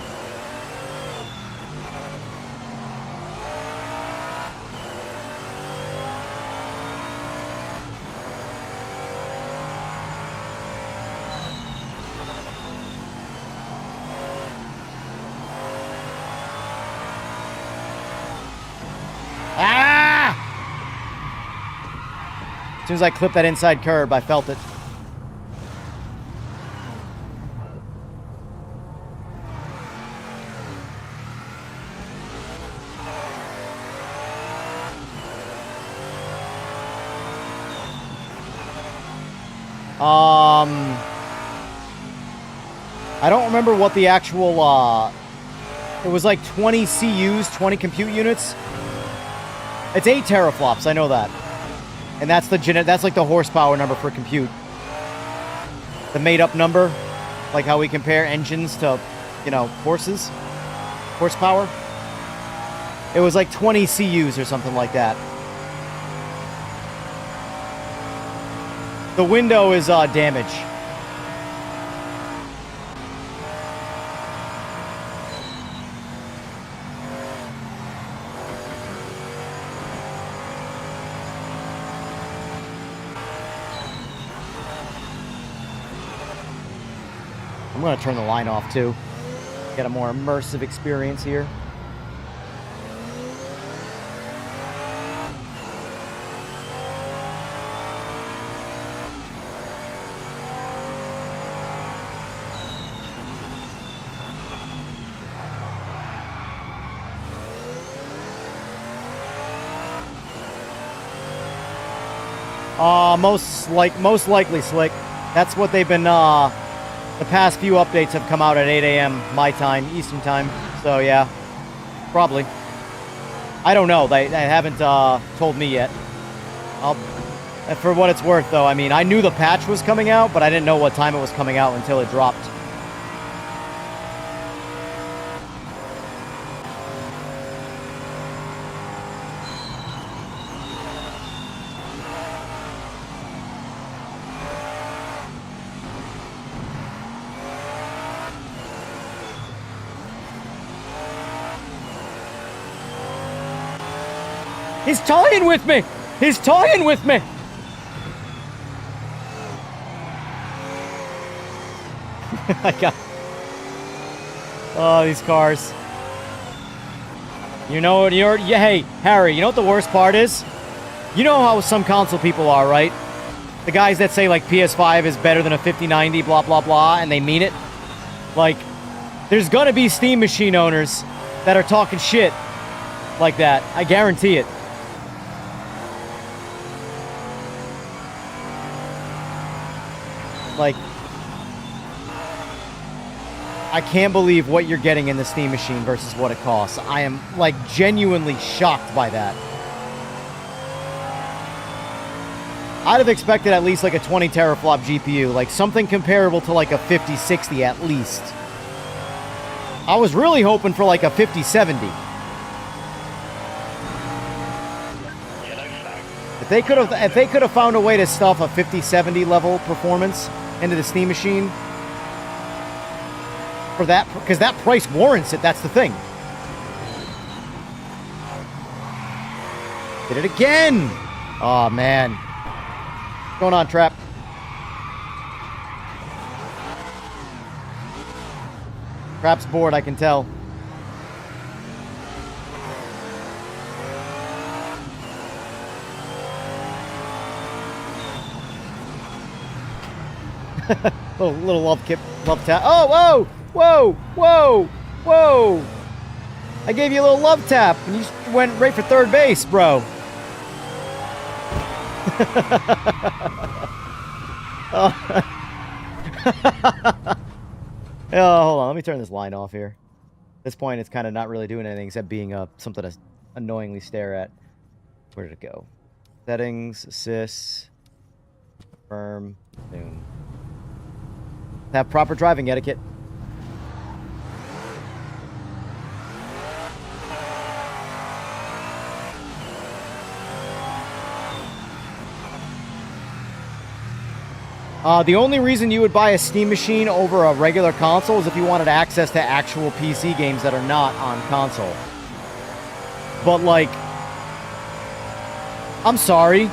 As soon as I clipped that inside curb, I felt it. I don't remember what the actual, it was like 20 CUs, 20 compute units. It's 8 teraflops, I know that. And that's that's like the horsepower number for compute. The made-up number, like how we compare engines to you know, horsepower. It was like 20 CUs or something like that. The window is damaged. I'm going to turn the line off too. Get a more immersive experience here. Most likely, Slick. That's what they've been, the past few updates have come out at 8 a.m. my time, Eastern time. So, yeah, probably. I don't know. They haven't told me yet. For what it's worth, though, I mean, I knew the patch was coming out, but I didn't know what time it was coming out until it dropped. He's toying with me! He's toying with me! I got... Oh, these cars. You know what, hey, Harry, you know what the worst part is? You know how some console people are, right? The guys that say, like, PS5 is better than a 5090, blah, blah, blah, and they mean it. Like, there's gonna be Steam machine owners that are talking shit like that. I guarantee it. Like, I can't believe what you're getting in the Steam machine versus what it costs. I am, like, genuinely shocked by that. I'd have expected at least, like, a 20 teraflop GPU. Like, something comparable to, like, a 5060 at least. I was really hoping for, like, a 5070. If they could have found a way to stuff a 5070 level performance into the Steam machine for that, because that price warrants it. That's the thing. Did it again. Oh man, what's going on, Trap? Trap's bored, I can tell. little love tap. Oh, whoa, whoa, whoa, whoa! I gave you a little love tap, and you went right for third base, bro. Oh, hold on. Let me turn this line off here. At this point, it's kind of not really doing anything except being something to annoyingly stare at. Where did it go? Settings, assist, confirm, zoom. Have proper driving etiquette. The only reason you would buy a Steam machine over a regular console is if you wanted access to actual PC games that are not on console. But, like, I'm sorry.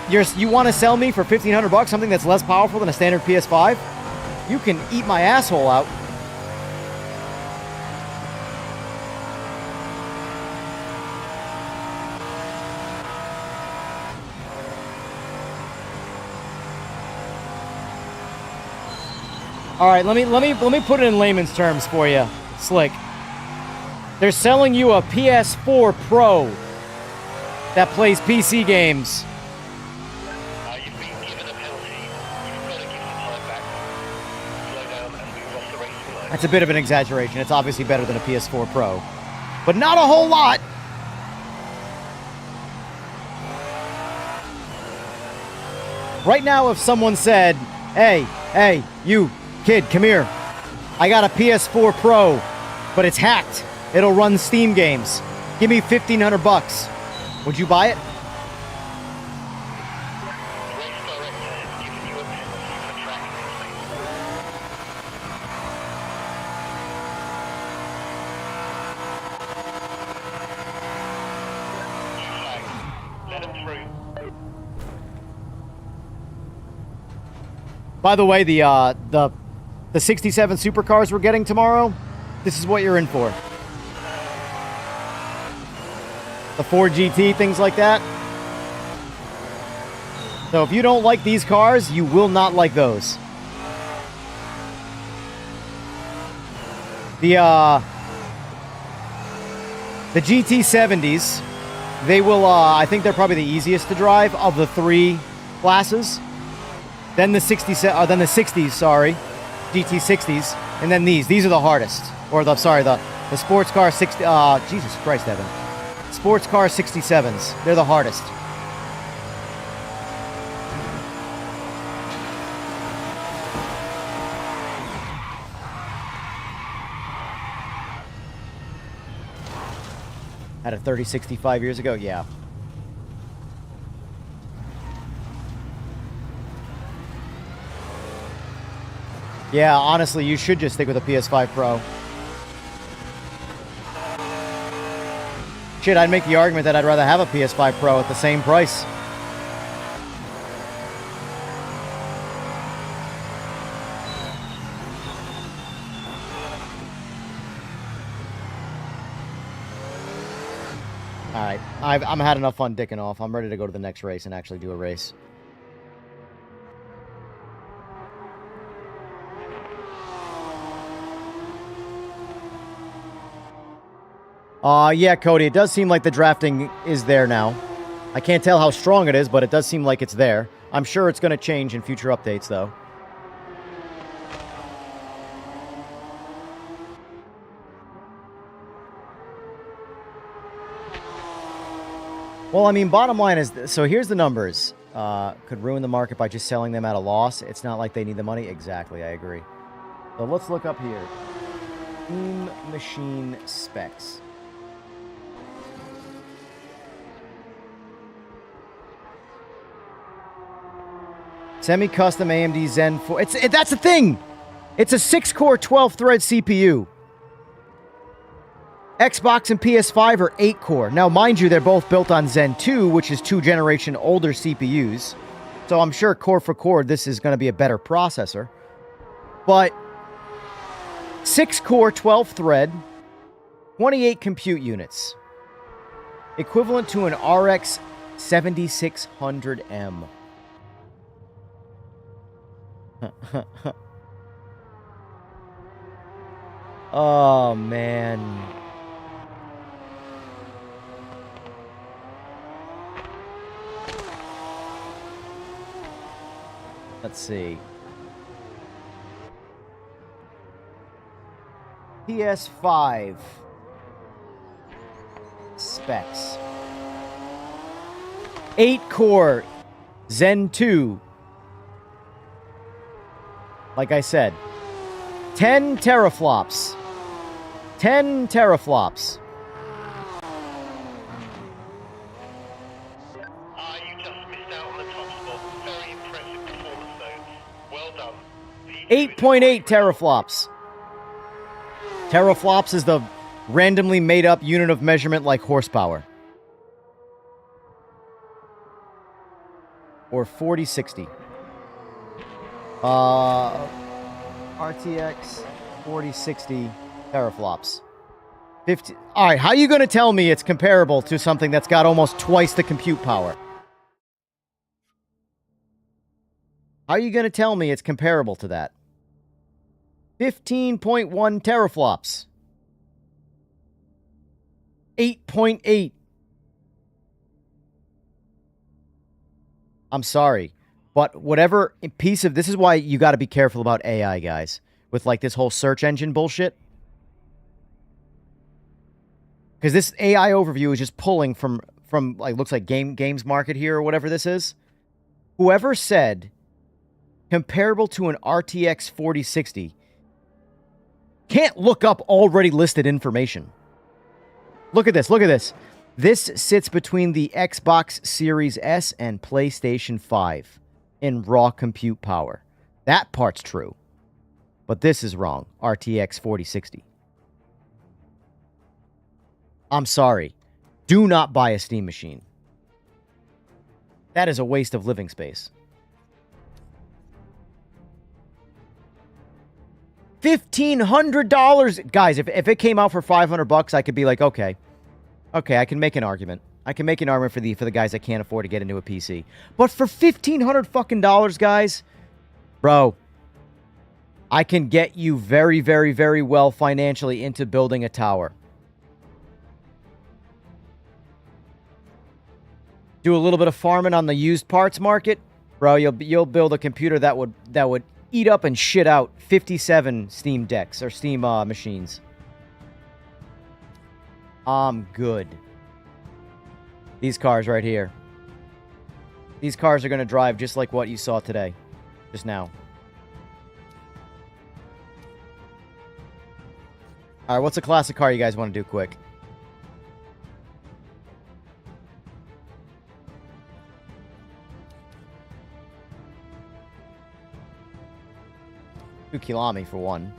You want to sell me for $1,500 something that's less powerful than a standard PS5? You can eat my asshole out. All right, let me put it in layman's terms for you, Slick. They're selling you a PS4 Pro that plays PC games. You've been given a penalty. You've got to give the time back. Slow down and move off the racing line. That's a bit of an exaggeration. It's obviously better than a PS4 Pro, but not a whole lot. Right now, if someone said, hey, you, kid, come here. I got a PS4 Pro, but it's hacked. It'll run Steam games. Give me $1,500. Would you buy it? The race director has given you a penalty for tracking this thing. You flag. Let him through. By the way, the 67 supercars we're getting tomorrow, this is what you're in for. The Ford GT, things like that. So if you don't like these cars, you will not like those. The GT70s, they will, I think they're probably the easiest to drive of the three classes. Then the 60s, sorry. GT60s, and then these. These are the hardest. Or the sports car 60. Jesus Christ, Evan. Sports car 67s. They're the hardest. Had a 3060 5 years ago? Yeah. Yeah, honestly, you should just stick with a PS5 Pro. Shit, I'd make the argument that I'd rather have a PS5 Pro at the same price. Alright, I'm had enough fun dicking off. I'm ready to go to the next race and actually do a race. Yeah, Cody, it does seem like the drafting is there now. I can't tell how strong it is, but it does seem like it's there. I'm sure it's going to change in future updates, though. Well, I mean, bottom line is... So here's the numbers. Could ruin the market by just selling them at a loss. It's not like they need the money. Exactly, I agree. So let's look up here. Steam Machine specs. Semi-custom AMD Zen 4. That's the thing! It's a 6-core, 12-thread CPU. Xbox and PS5 are 8-core. Now, mind you, they're both built on Zen 2, which is 2-generation older CPUs. So I'm sure core for core, this is going to be a better processor. But 6-core, 12-thread, 28 compute units. Equivalent to an RX 7600M. Oh, man. Let's see. PS5 specs. 8-core Zen 2. Like I said, 10 teraflops. 10 teraflops. You just missed out on the top spot. Very impressive performance, though. Well done. 8.8 teraflops. Teraflops is the randomly made up unit of measurement like horsepower. Or 4060. RTX 4060 teraflops. 50. All right, how are you going to tell me it's comparable to something that's got almost twice the compute power? How are you going to tell me it's comparable to that? 15.1 teraflops. 8.8. I'm sorry. But whatever piece of... This is why you got to be careful about AI, guys. With, like, this whole search engine bullshit. Because this AI overview is just pulling from like, looks like games market here or whatever this is. Whoever said comparable to an RTX 4060, Can't look up already listed information. Look at this. Look at this. This sits between the Xbox Series S and PlayStation 5 in raw compute power. That part's true. But this is wrong. RTX 4060. I'm sorry. Do not buy a Steam machine. That is a waste of living space. $1,500. Guys, if it came out for $500, I could be like, okay, I can make an argument. I can make an argument for the guys that can't afford to get into a PC. But for $1,500 fucking dollars, guys, bro, I can get you very, very, very well financially into building a tower. Do a little bit of farming on the used parts market, bro. You'll build a computer that would eat up and shit out 57 Steam decks or Steam machines. I'm good. These cars right here. These cars are going to drive just like what you saw today. Just now. Alright, what's a classic car you guys want to do quick? Kilami for one.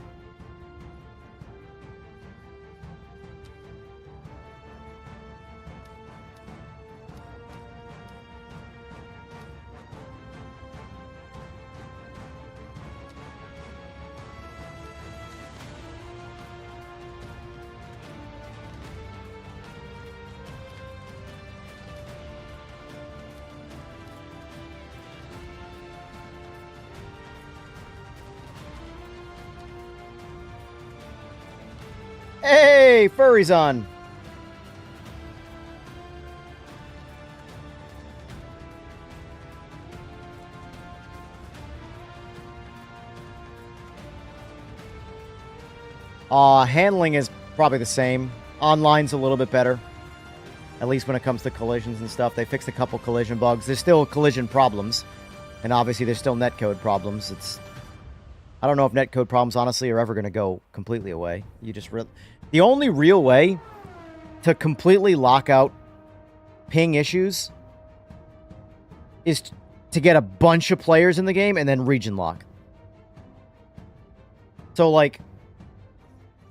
Hey, furry's on. Handling is probably the same. Online's a little bit better. At least when it comes to collisions and stuff. They fixed a couple collision bugs. There's still collision problems. And obviously there's still netcode problems. I don't know if netcode problems, honestly, are ever going to go completely away. The only real way to completely lock out ping issues is to get a bunch of players in the game and then region lock. So, like,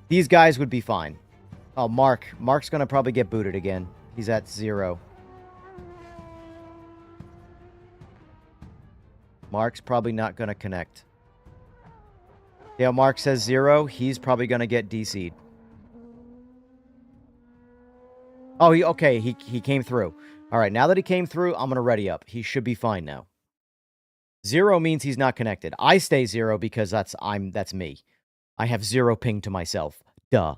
these guys would be fine. Oh, Mark's going to probably get booted again. He's at 0. Mark's probably not going to connect. Yeah, Mark says 0. He's probably going to get DC'd. Oh, he came through. All right, now that he came through, I'm going to ready up. He should be fine now. 0 means he's not connected. I stay 0 because that's me. I have 0 ping to myself. Duh.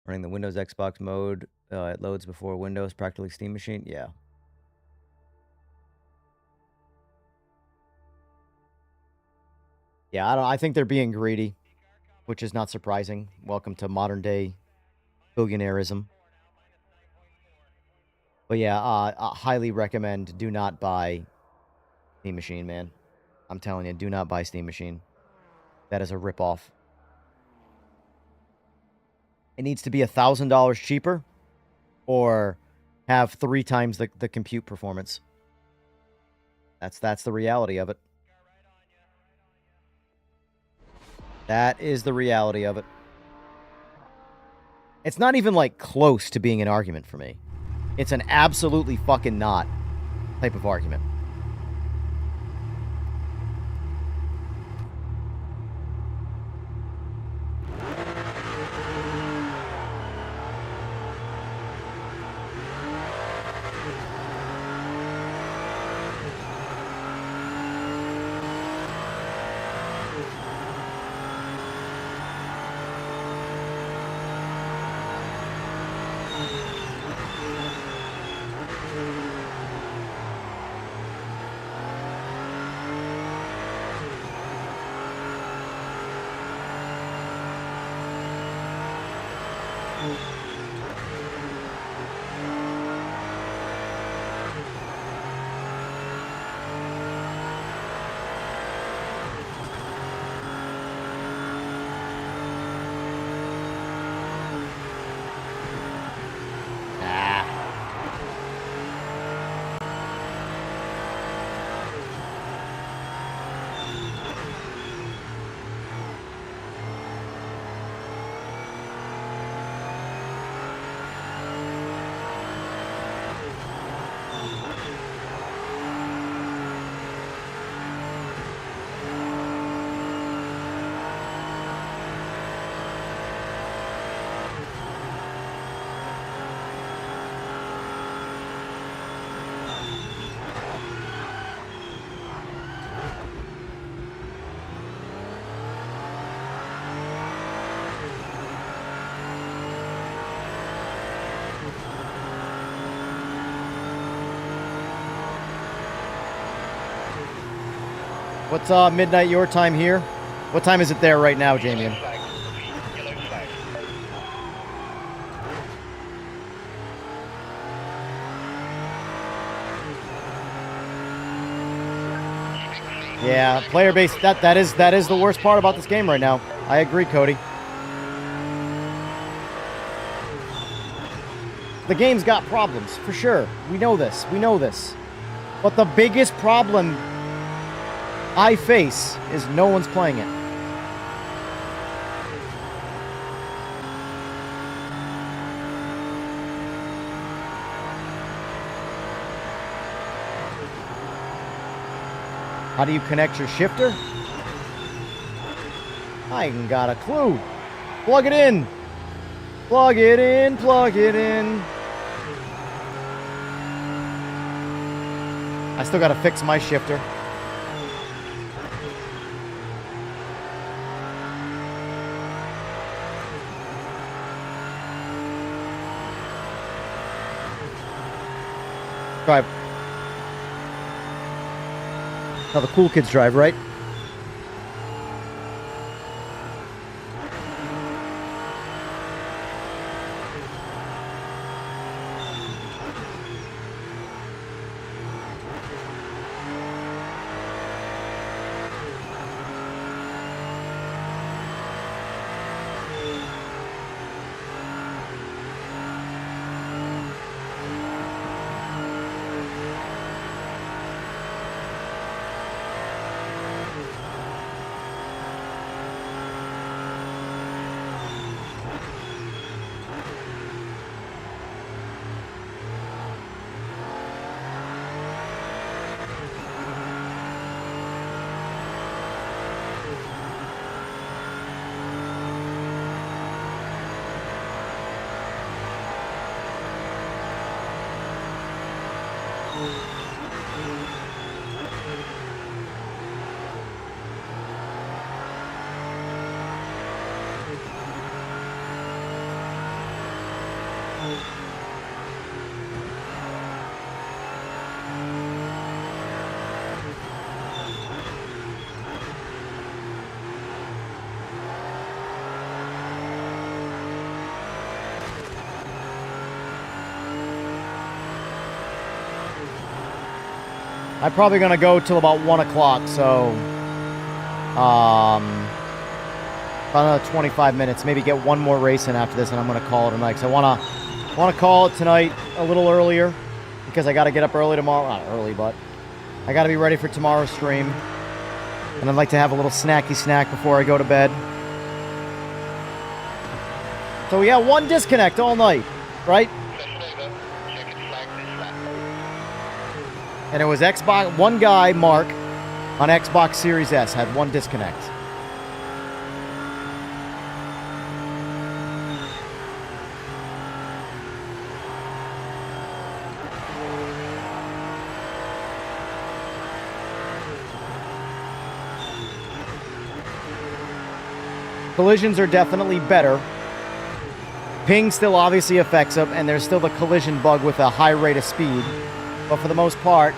Running the Windows Xbox mode, it loads before Windows, practically Steam machine. Yeah. Yeah, I think they're being greedy, which is not surprising. Welcome to modern day billionaireism. But yeah, I highly recommend do not buy Steam Machine, man. I'm telling you, do not buy Steam Machine. That is a ripoff. It needs to be $1,000 cheaper or have 3 times the compute performance. That's the reality of it. That is the reality of it. It's not even, like, close to being an argument for me. It's an absolutely fucking not type of argument. What's midnight your time here? What time is it there right now, Yellow Damien? flag. Repeat, yellow flag. Keeping clean. Yeah, player base. That is the worst part about this game right now. I agree, Cody. The game's got problems for sure. We know this. We know this. But the biggest problem I face is no one's playing it. How do you connect your shifter? I ain't got a clue. Plug it in. Plug it in, plug it in. I still gotta fix my shifter. Drive. How the cool kids drive, right? I'm probably gonna go till about 1 o'clock, so about another 25 minutes. Maybe get one more race in after this, and I'm gonna call it tonight. Cause I wanna call it tonight a little earlier because I gotta get up early tomorrow. Not early, but I gotta be ready for tomorrow's stream, and I'd like to have a little snacky snack before I go to bed. So yeah, one disconnect all night, right? Session over. Check its flag this lap. And it was Xbox, one guy, Mark, on Xbox Series S had one disconnect. Collisions are definitely better. Ping still obviously affects them, and there's still the collision bug with a high rate of speed. But for the most part,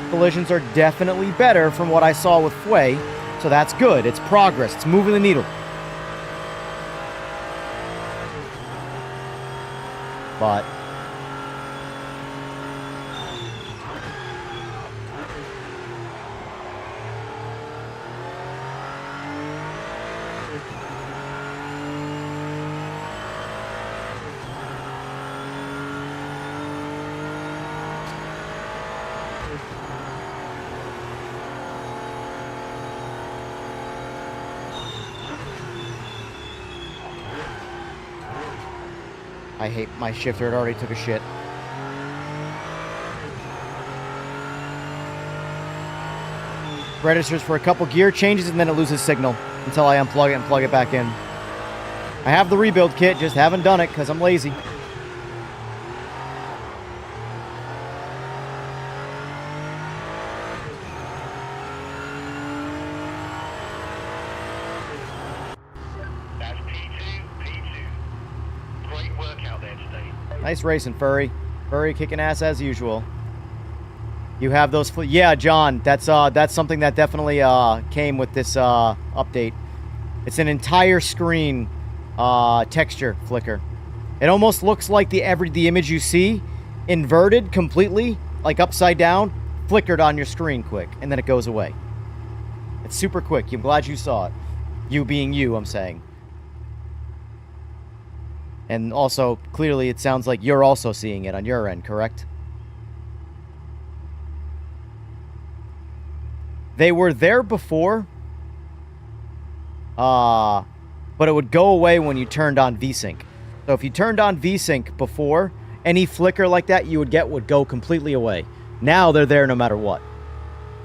collisions are definitely better from what I saw with Fway. So that's good. It's progress. It's moving the needle. But I hate my shifter. It already took a shit. Registers for a couple gear changes and then it loses signal until I unplug it and plug it back in. I have the rebuild kit, just haven't done it because I'm lazy. That's P2. Great work out there today. Nice racing, Furry. Furry kicking ass as usual. You have those. Yeah, John. That's something that definitely came with this update. It's an entire screen texture flicker. It almost looks like the image you see inverted completely, like upside down, flickered on your screen quick, and then it goes away. It's super quick. I'm glad you saw it. You being you, I'm saying. And also, clearly, it sounds like you're also seeing it on your end, correct? They were there before, but it would go away when you turned on VSync. So if you turned on VSync before, any flicker like that you would get would go completely away. Now they're there no matter what.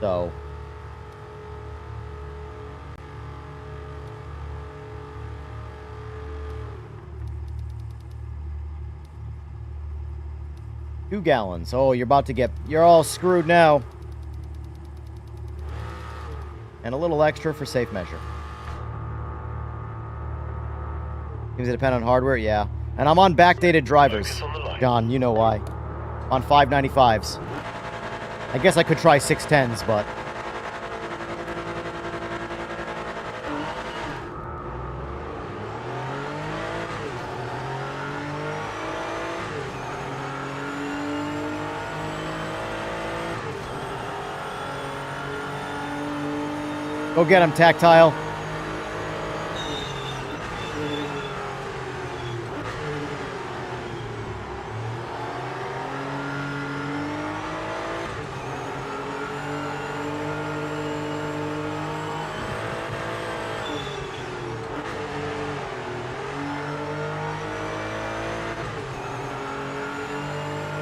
So... $2 gallons. Oh, you're about to get... You're all screwed now. And a little extra for safe measure. Seems to depend on hardware, yeah. And I'm on backdated drivers. John, you know why. On 595s. I guess I could try 610s, but... Go get him, Tactile.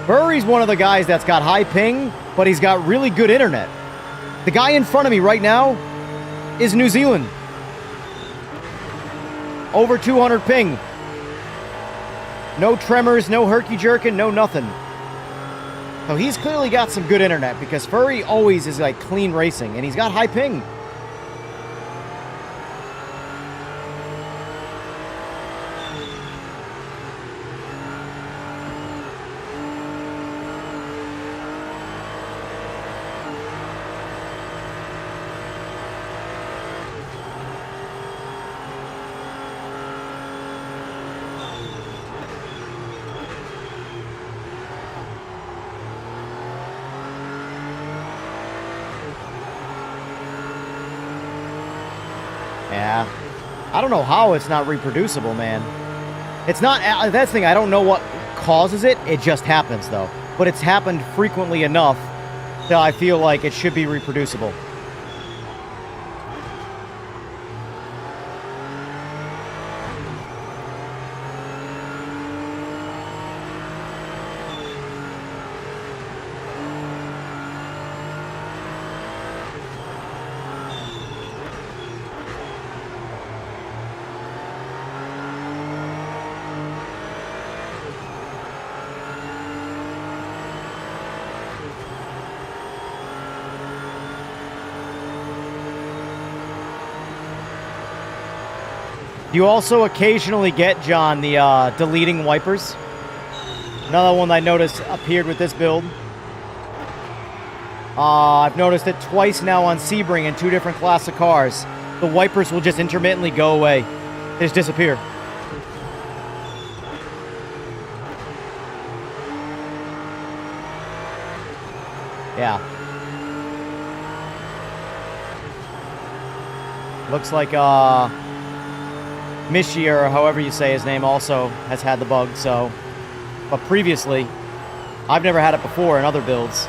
Burry's one of the guys that's got high ping, but he's got really good internet. The guy in front of me right now is New Zealand. Over 200 ping. No tremors, no herky-jerking, no nothing. So he's clearly got some good internet because Furry always is like clean racing and he's got high ping. Yeah. I don't know how it's not reproducible, man. It's not... That's the thing. I don't know what causes it. It just happens, though. But it's happened frequently enough that I feel like it should be reproducible. You also occasionally get, John, the deleting wipers. Another one I noticed appeared with this build. I've noticed it twice now on Sebring in 2 different class of cars. The wipers will just intermittently go away. They just disappear. Yeah. Looks like, Mishi, or however you say his name, also has had the bug, so... But previously, I've never had it before in other builds.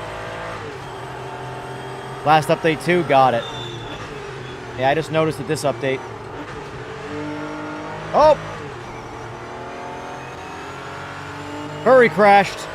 Last update too, got it. Yeah, I just noticed that this update... Oh! Furry crashed.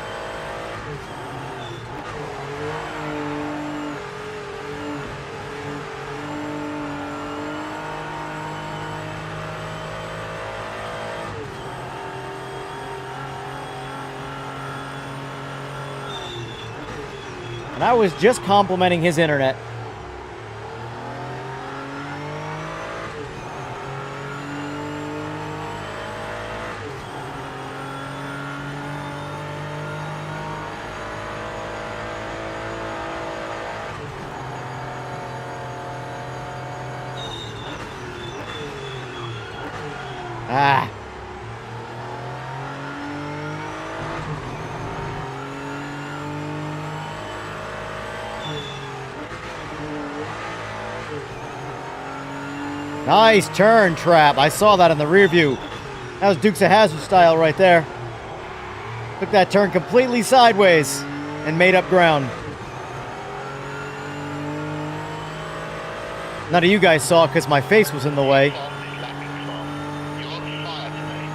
And I was just complimenting his internet. Ah. Nice turn trap. I saw that in the rear view. That was Dukes of Hazzard style right there. Took that turn completely sideways and made up ground. None of you guys saw it because my face was in the way. Fastest lapping class. You're on fire today.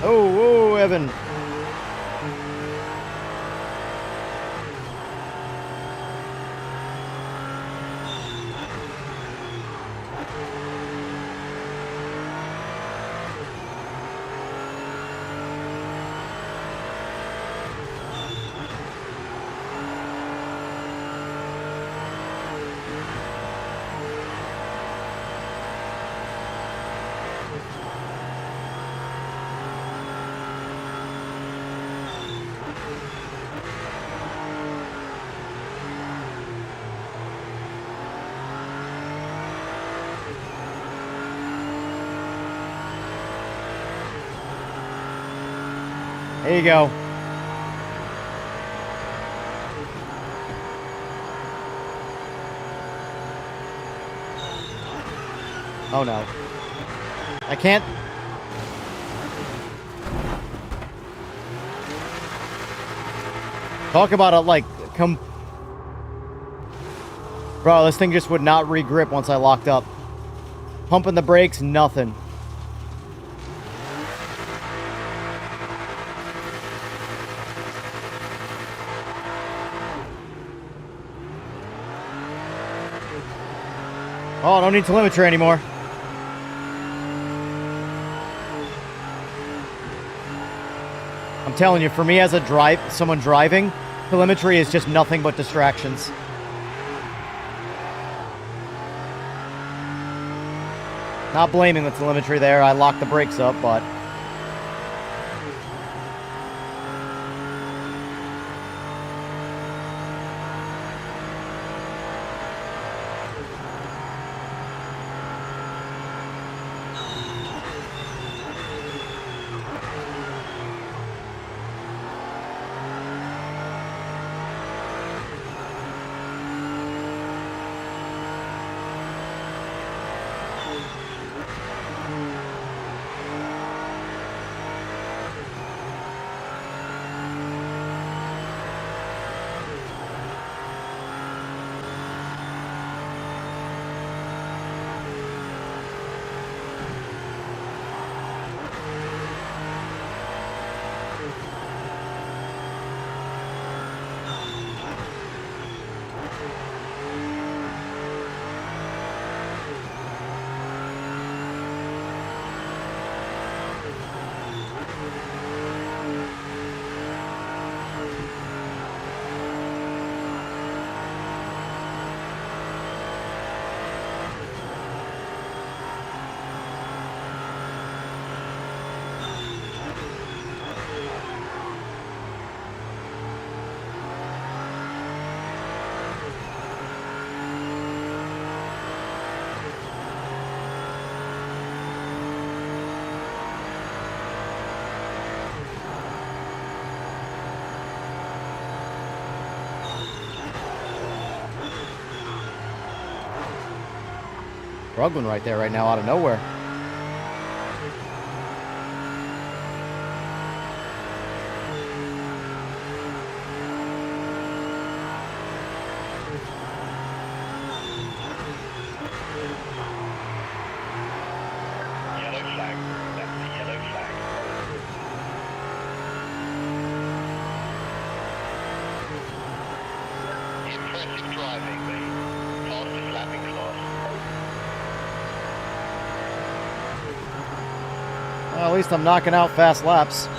Oh, Evan. There you go. Oh no. I can't. Talk about it like Bro, this thing just would not re-grip once I locked up. Pumping the brakes, nothing. Oh, I don't need telemetry anymore. I'm telling you, for me as someone driving, telemetry is just nothing but distractions. Not blaming the telemetry there. I locked the brakes up, but... Struggling right there right now out of nowhere. Yellow flag. That's the yellow flag. Impressive driving, mate. Fastest lapping Well, at least I'm knocking out fast laps.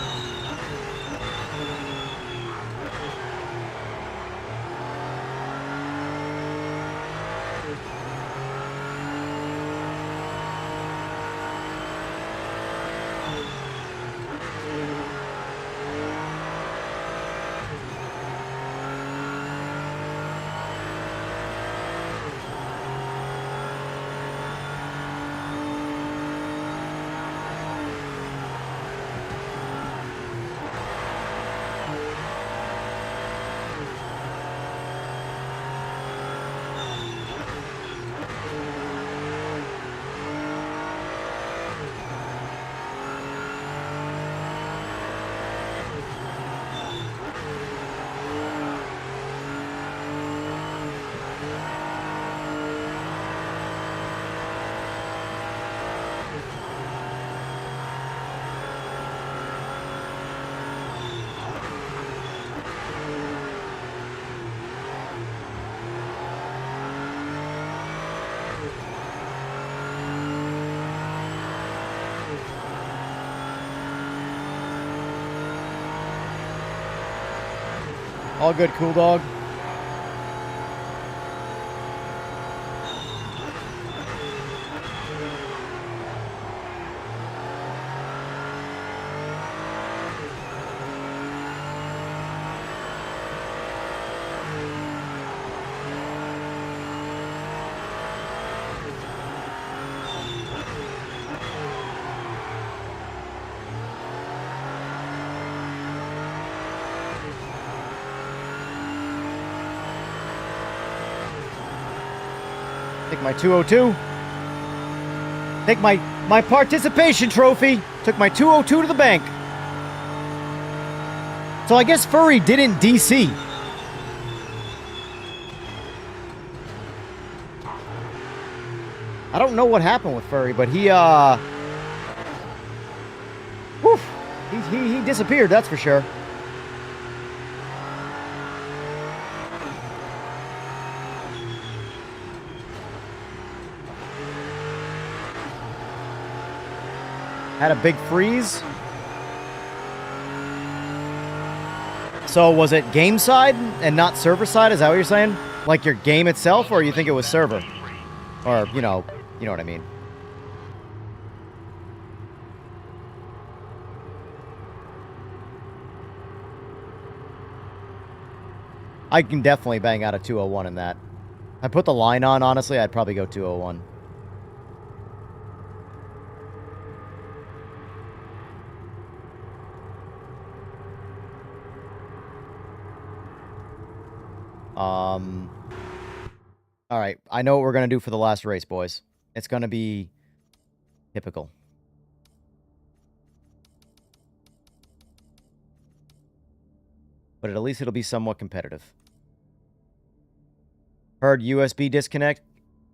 All good, cool dog. Take my 202. Take my participation trophy. Took my 202 to the bank. So I guess Furry didn't DC. I don't know what happened with Furry, but he disappeared, that's for sure. Had a big freeze. So was it game side and not server side? Is that what you're saying? Like your game itself, or you think it was server? Or, you know what I mean. I can definitely bang out a 201 in that. I put the line on, honestly, I'd probably go 201. All right, I know what we're going to do for the last race, boys. It's going to be typical. But at least it'll be somewhat competitive. Heard USB disconnect?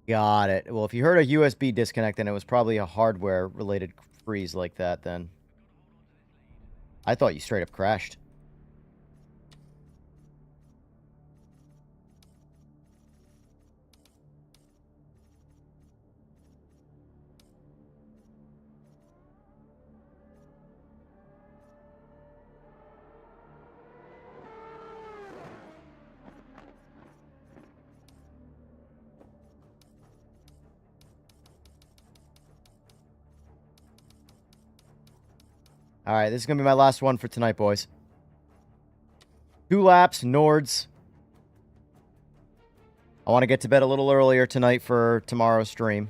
Got it. Well, if you heard a USB disconnect, then it was probably a hardware-related freeze like that, then. I thought you straight up crashed. All right, this is going to be my last one for tonight, boys. 2 laps, Nords. I want to get to bed a little earlier tonight for tomorrow's stream.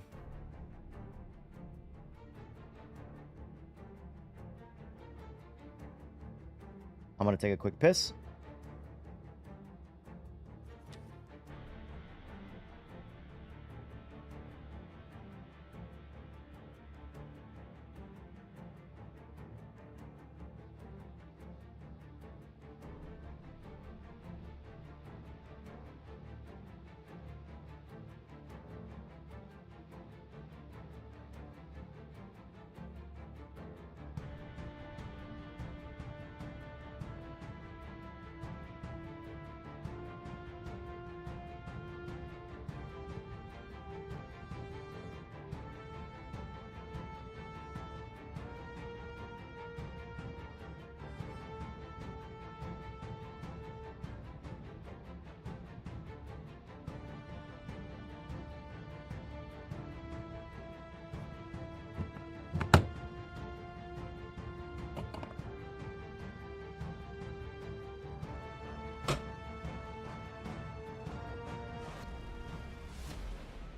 I'm going to take a quick piss.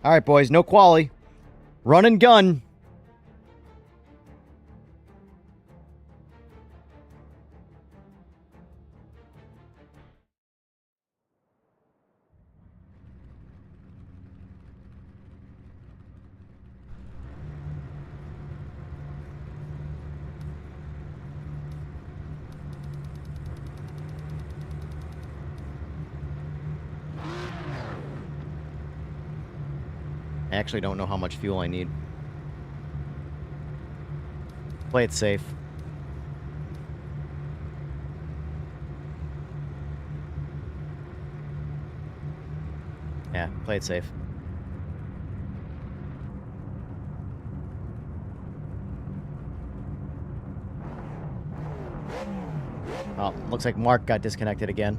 All right, boys, no quali. Run and gun. I actually don't know how much fuel I need. Play it safe. Yeah, play it safe. Oh, looks like Mark got disconnected again.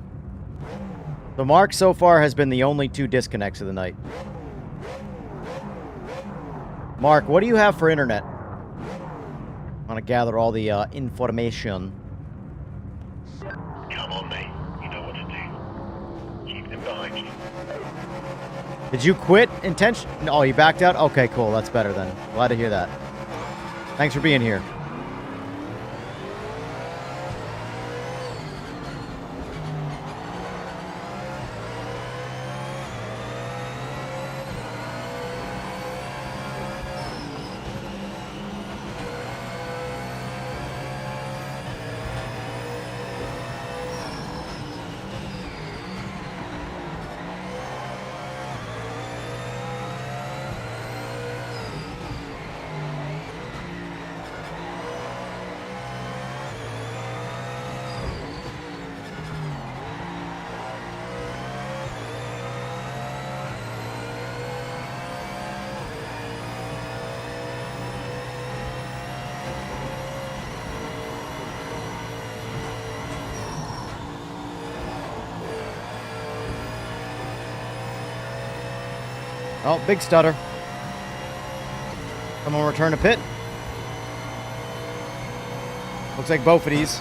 So Mark so far has been the only 2 disconnects of the night. Mark, what do you have for internet? I want to gather all the information. Come on, mate. You know what to do. Keep them behind you. Did you quit intention? Oh, you backed out? Okay, cool. That's better then. Glad to hear that. Thanks for being here. Oh, big stutter. Someone return to pit. Looks like both of these.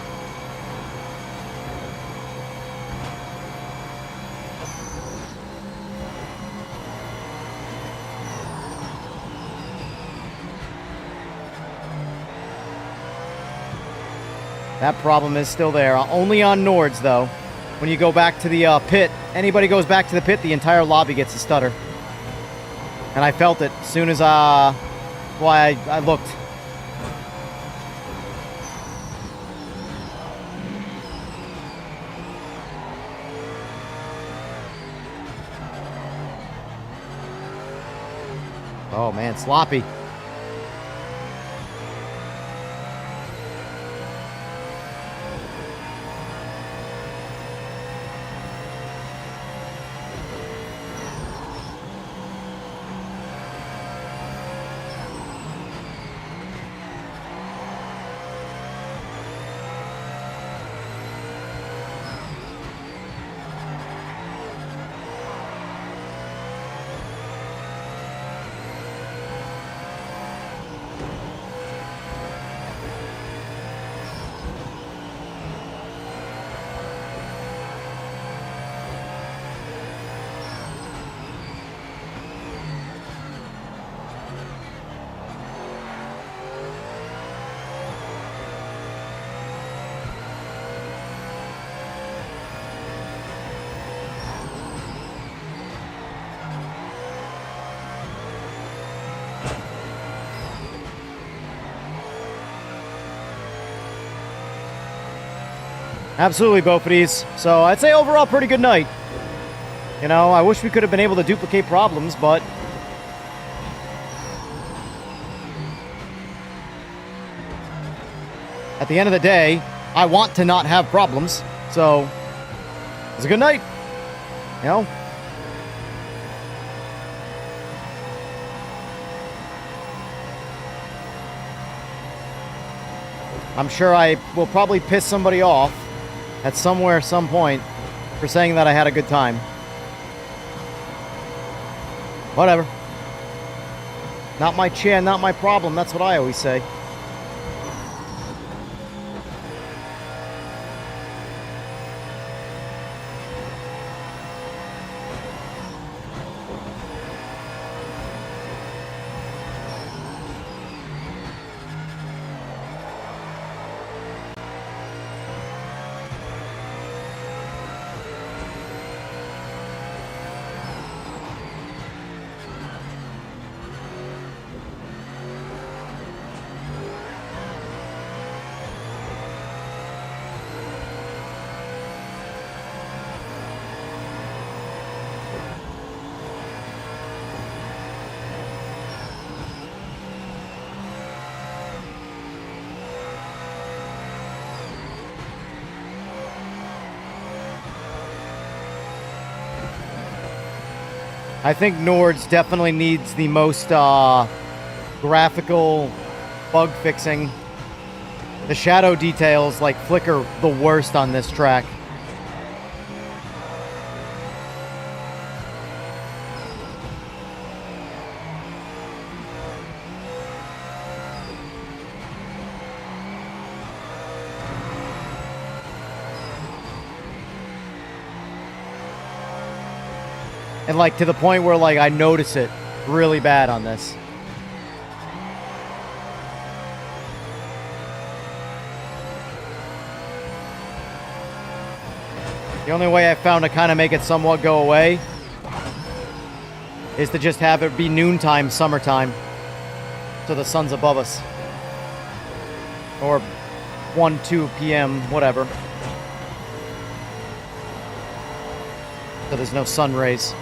That problem is still there. Only on Nords, though. When you go back to the pit, anybody goes back to the pit, the entire lobby gets a stutter. And I felt it as soon as I looked. Oh man, sloppy. Absolutely, both of these. So I'd say overall pretty good night. You know, I wish we could have been able to duplicate problems, but at the end of the day, I want to not have problems. So it was a good night. You know? I'm sure I will probably piss somebody off at somewhere, some point, for saying that I had a good time. Whatever. Not my chair, not my problem. That's what I always say. I think Nords definitely needs the most graphical bug fixing. The shadow details like flicker the worst on this track. And like to the point where like I notice it really bad on this. The only way I found to kind of make it somewhat go away is to just have it be noontime, summertime. So the sun's above us. Or 1, 2 p.m., whatever. So there's no sun rays.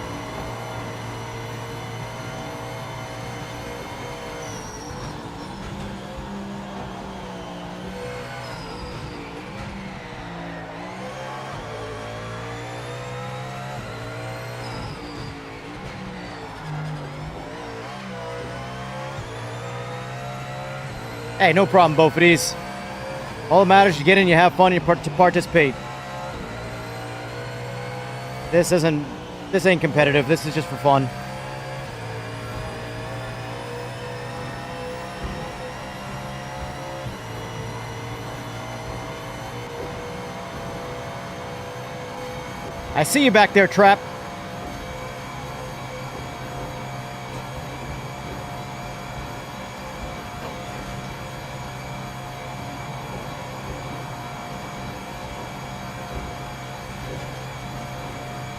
Hey, no problem, both of these. All that matters is you get in, you have fun, you participate. This ain't competitive. This is just for fun. I see you back there, Trap.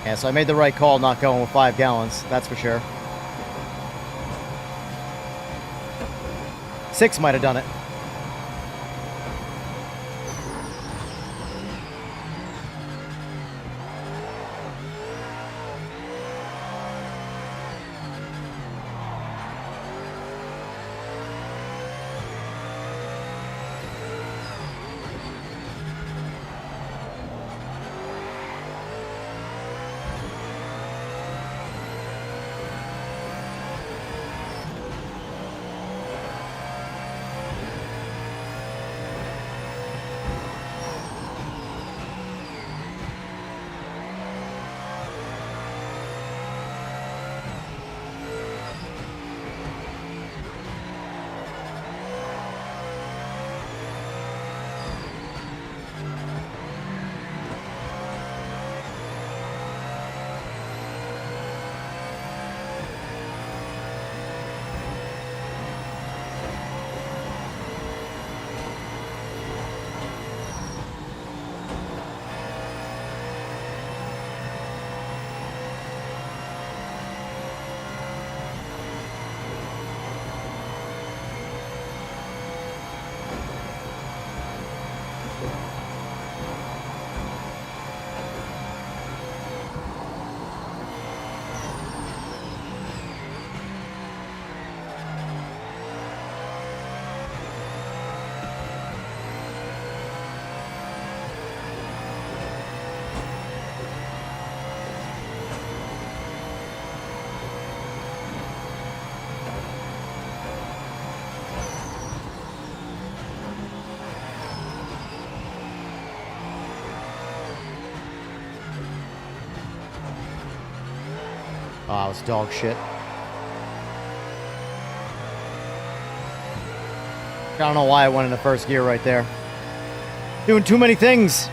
Yeah, so I made the right call not going with 5 gallons, that's for sure. 6 might have done it. Oh, it was dog shit. I don't know why I went into first gear right there. Doing too many things.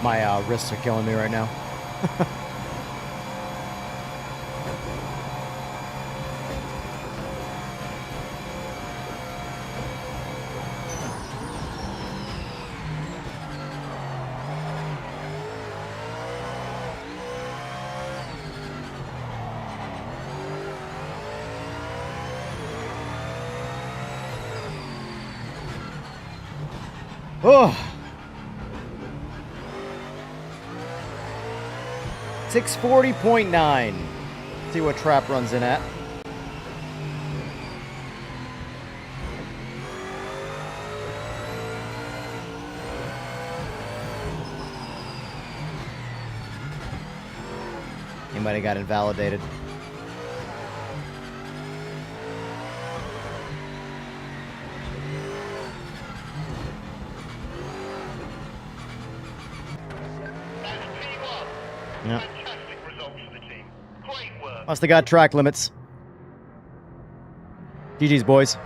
My wrists are killing me right now. Oh. 640.9. See what trap runs in at. He might have got invalidated. That's P1. Yep. Fantastic result for the team. Great work. Must have got track limits. GG's, boys.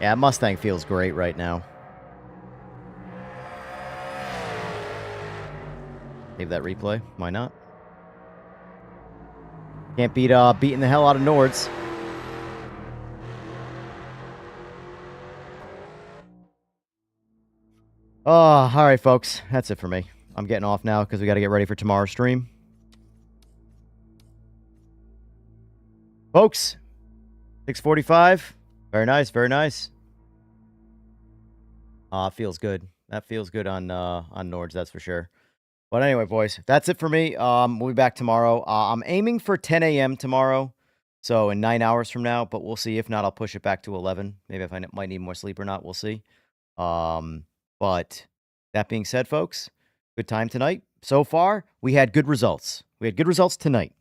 Yeah, Mustang feels great right now. Save that replay. Why not? Can't beat beating the hell out of Nords. Oh, all right, folks. That's it for me. I'm getting off now because we got to get ready for tomorrow's stream. Folks, 6:45. Very nice, very nice. Feels good. That feels good on Nords, that's for sure. But anyway, boys, that's it for me. We'll be back tomorrow. I'm aiming for 10 a.m. tomorrow, so in 9 hours from now. But we'll see. If not, I'll push it back to 11. Maybe if I might need more sleep or not. We'll see. But that being said, folks, good time tonight. So far, we had good results. We had good results tonight.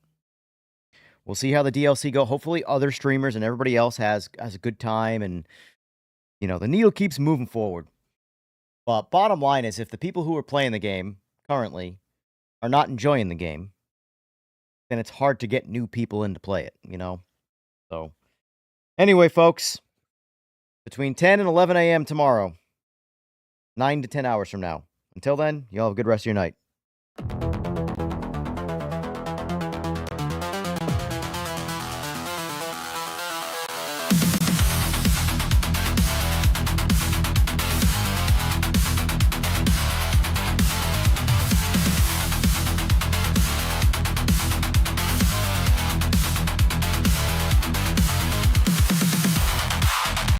We'll see how the DLC go. Hopefully, other streamers and everybody else has a good time, and you know the needle keeps moving forward. But bottom line is, if the people who are playing the game currently are not enjoying the game, then it's hard to get new people in to play it, you know? So, anyway, folks, between 10 and 11 a.m. tomorrow, 9 to 10 hours from now. Until then, y'all have a good rest of your night.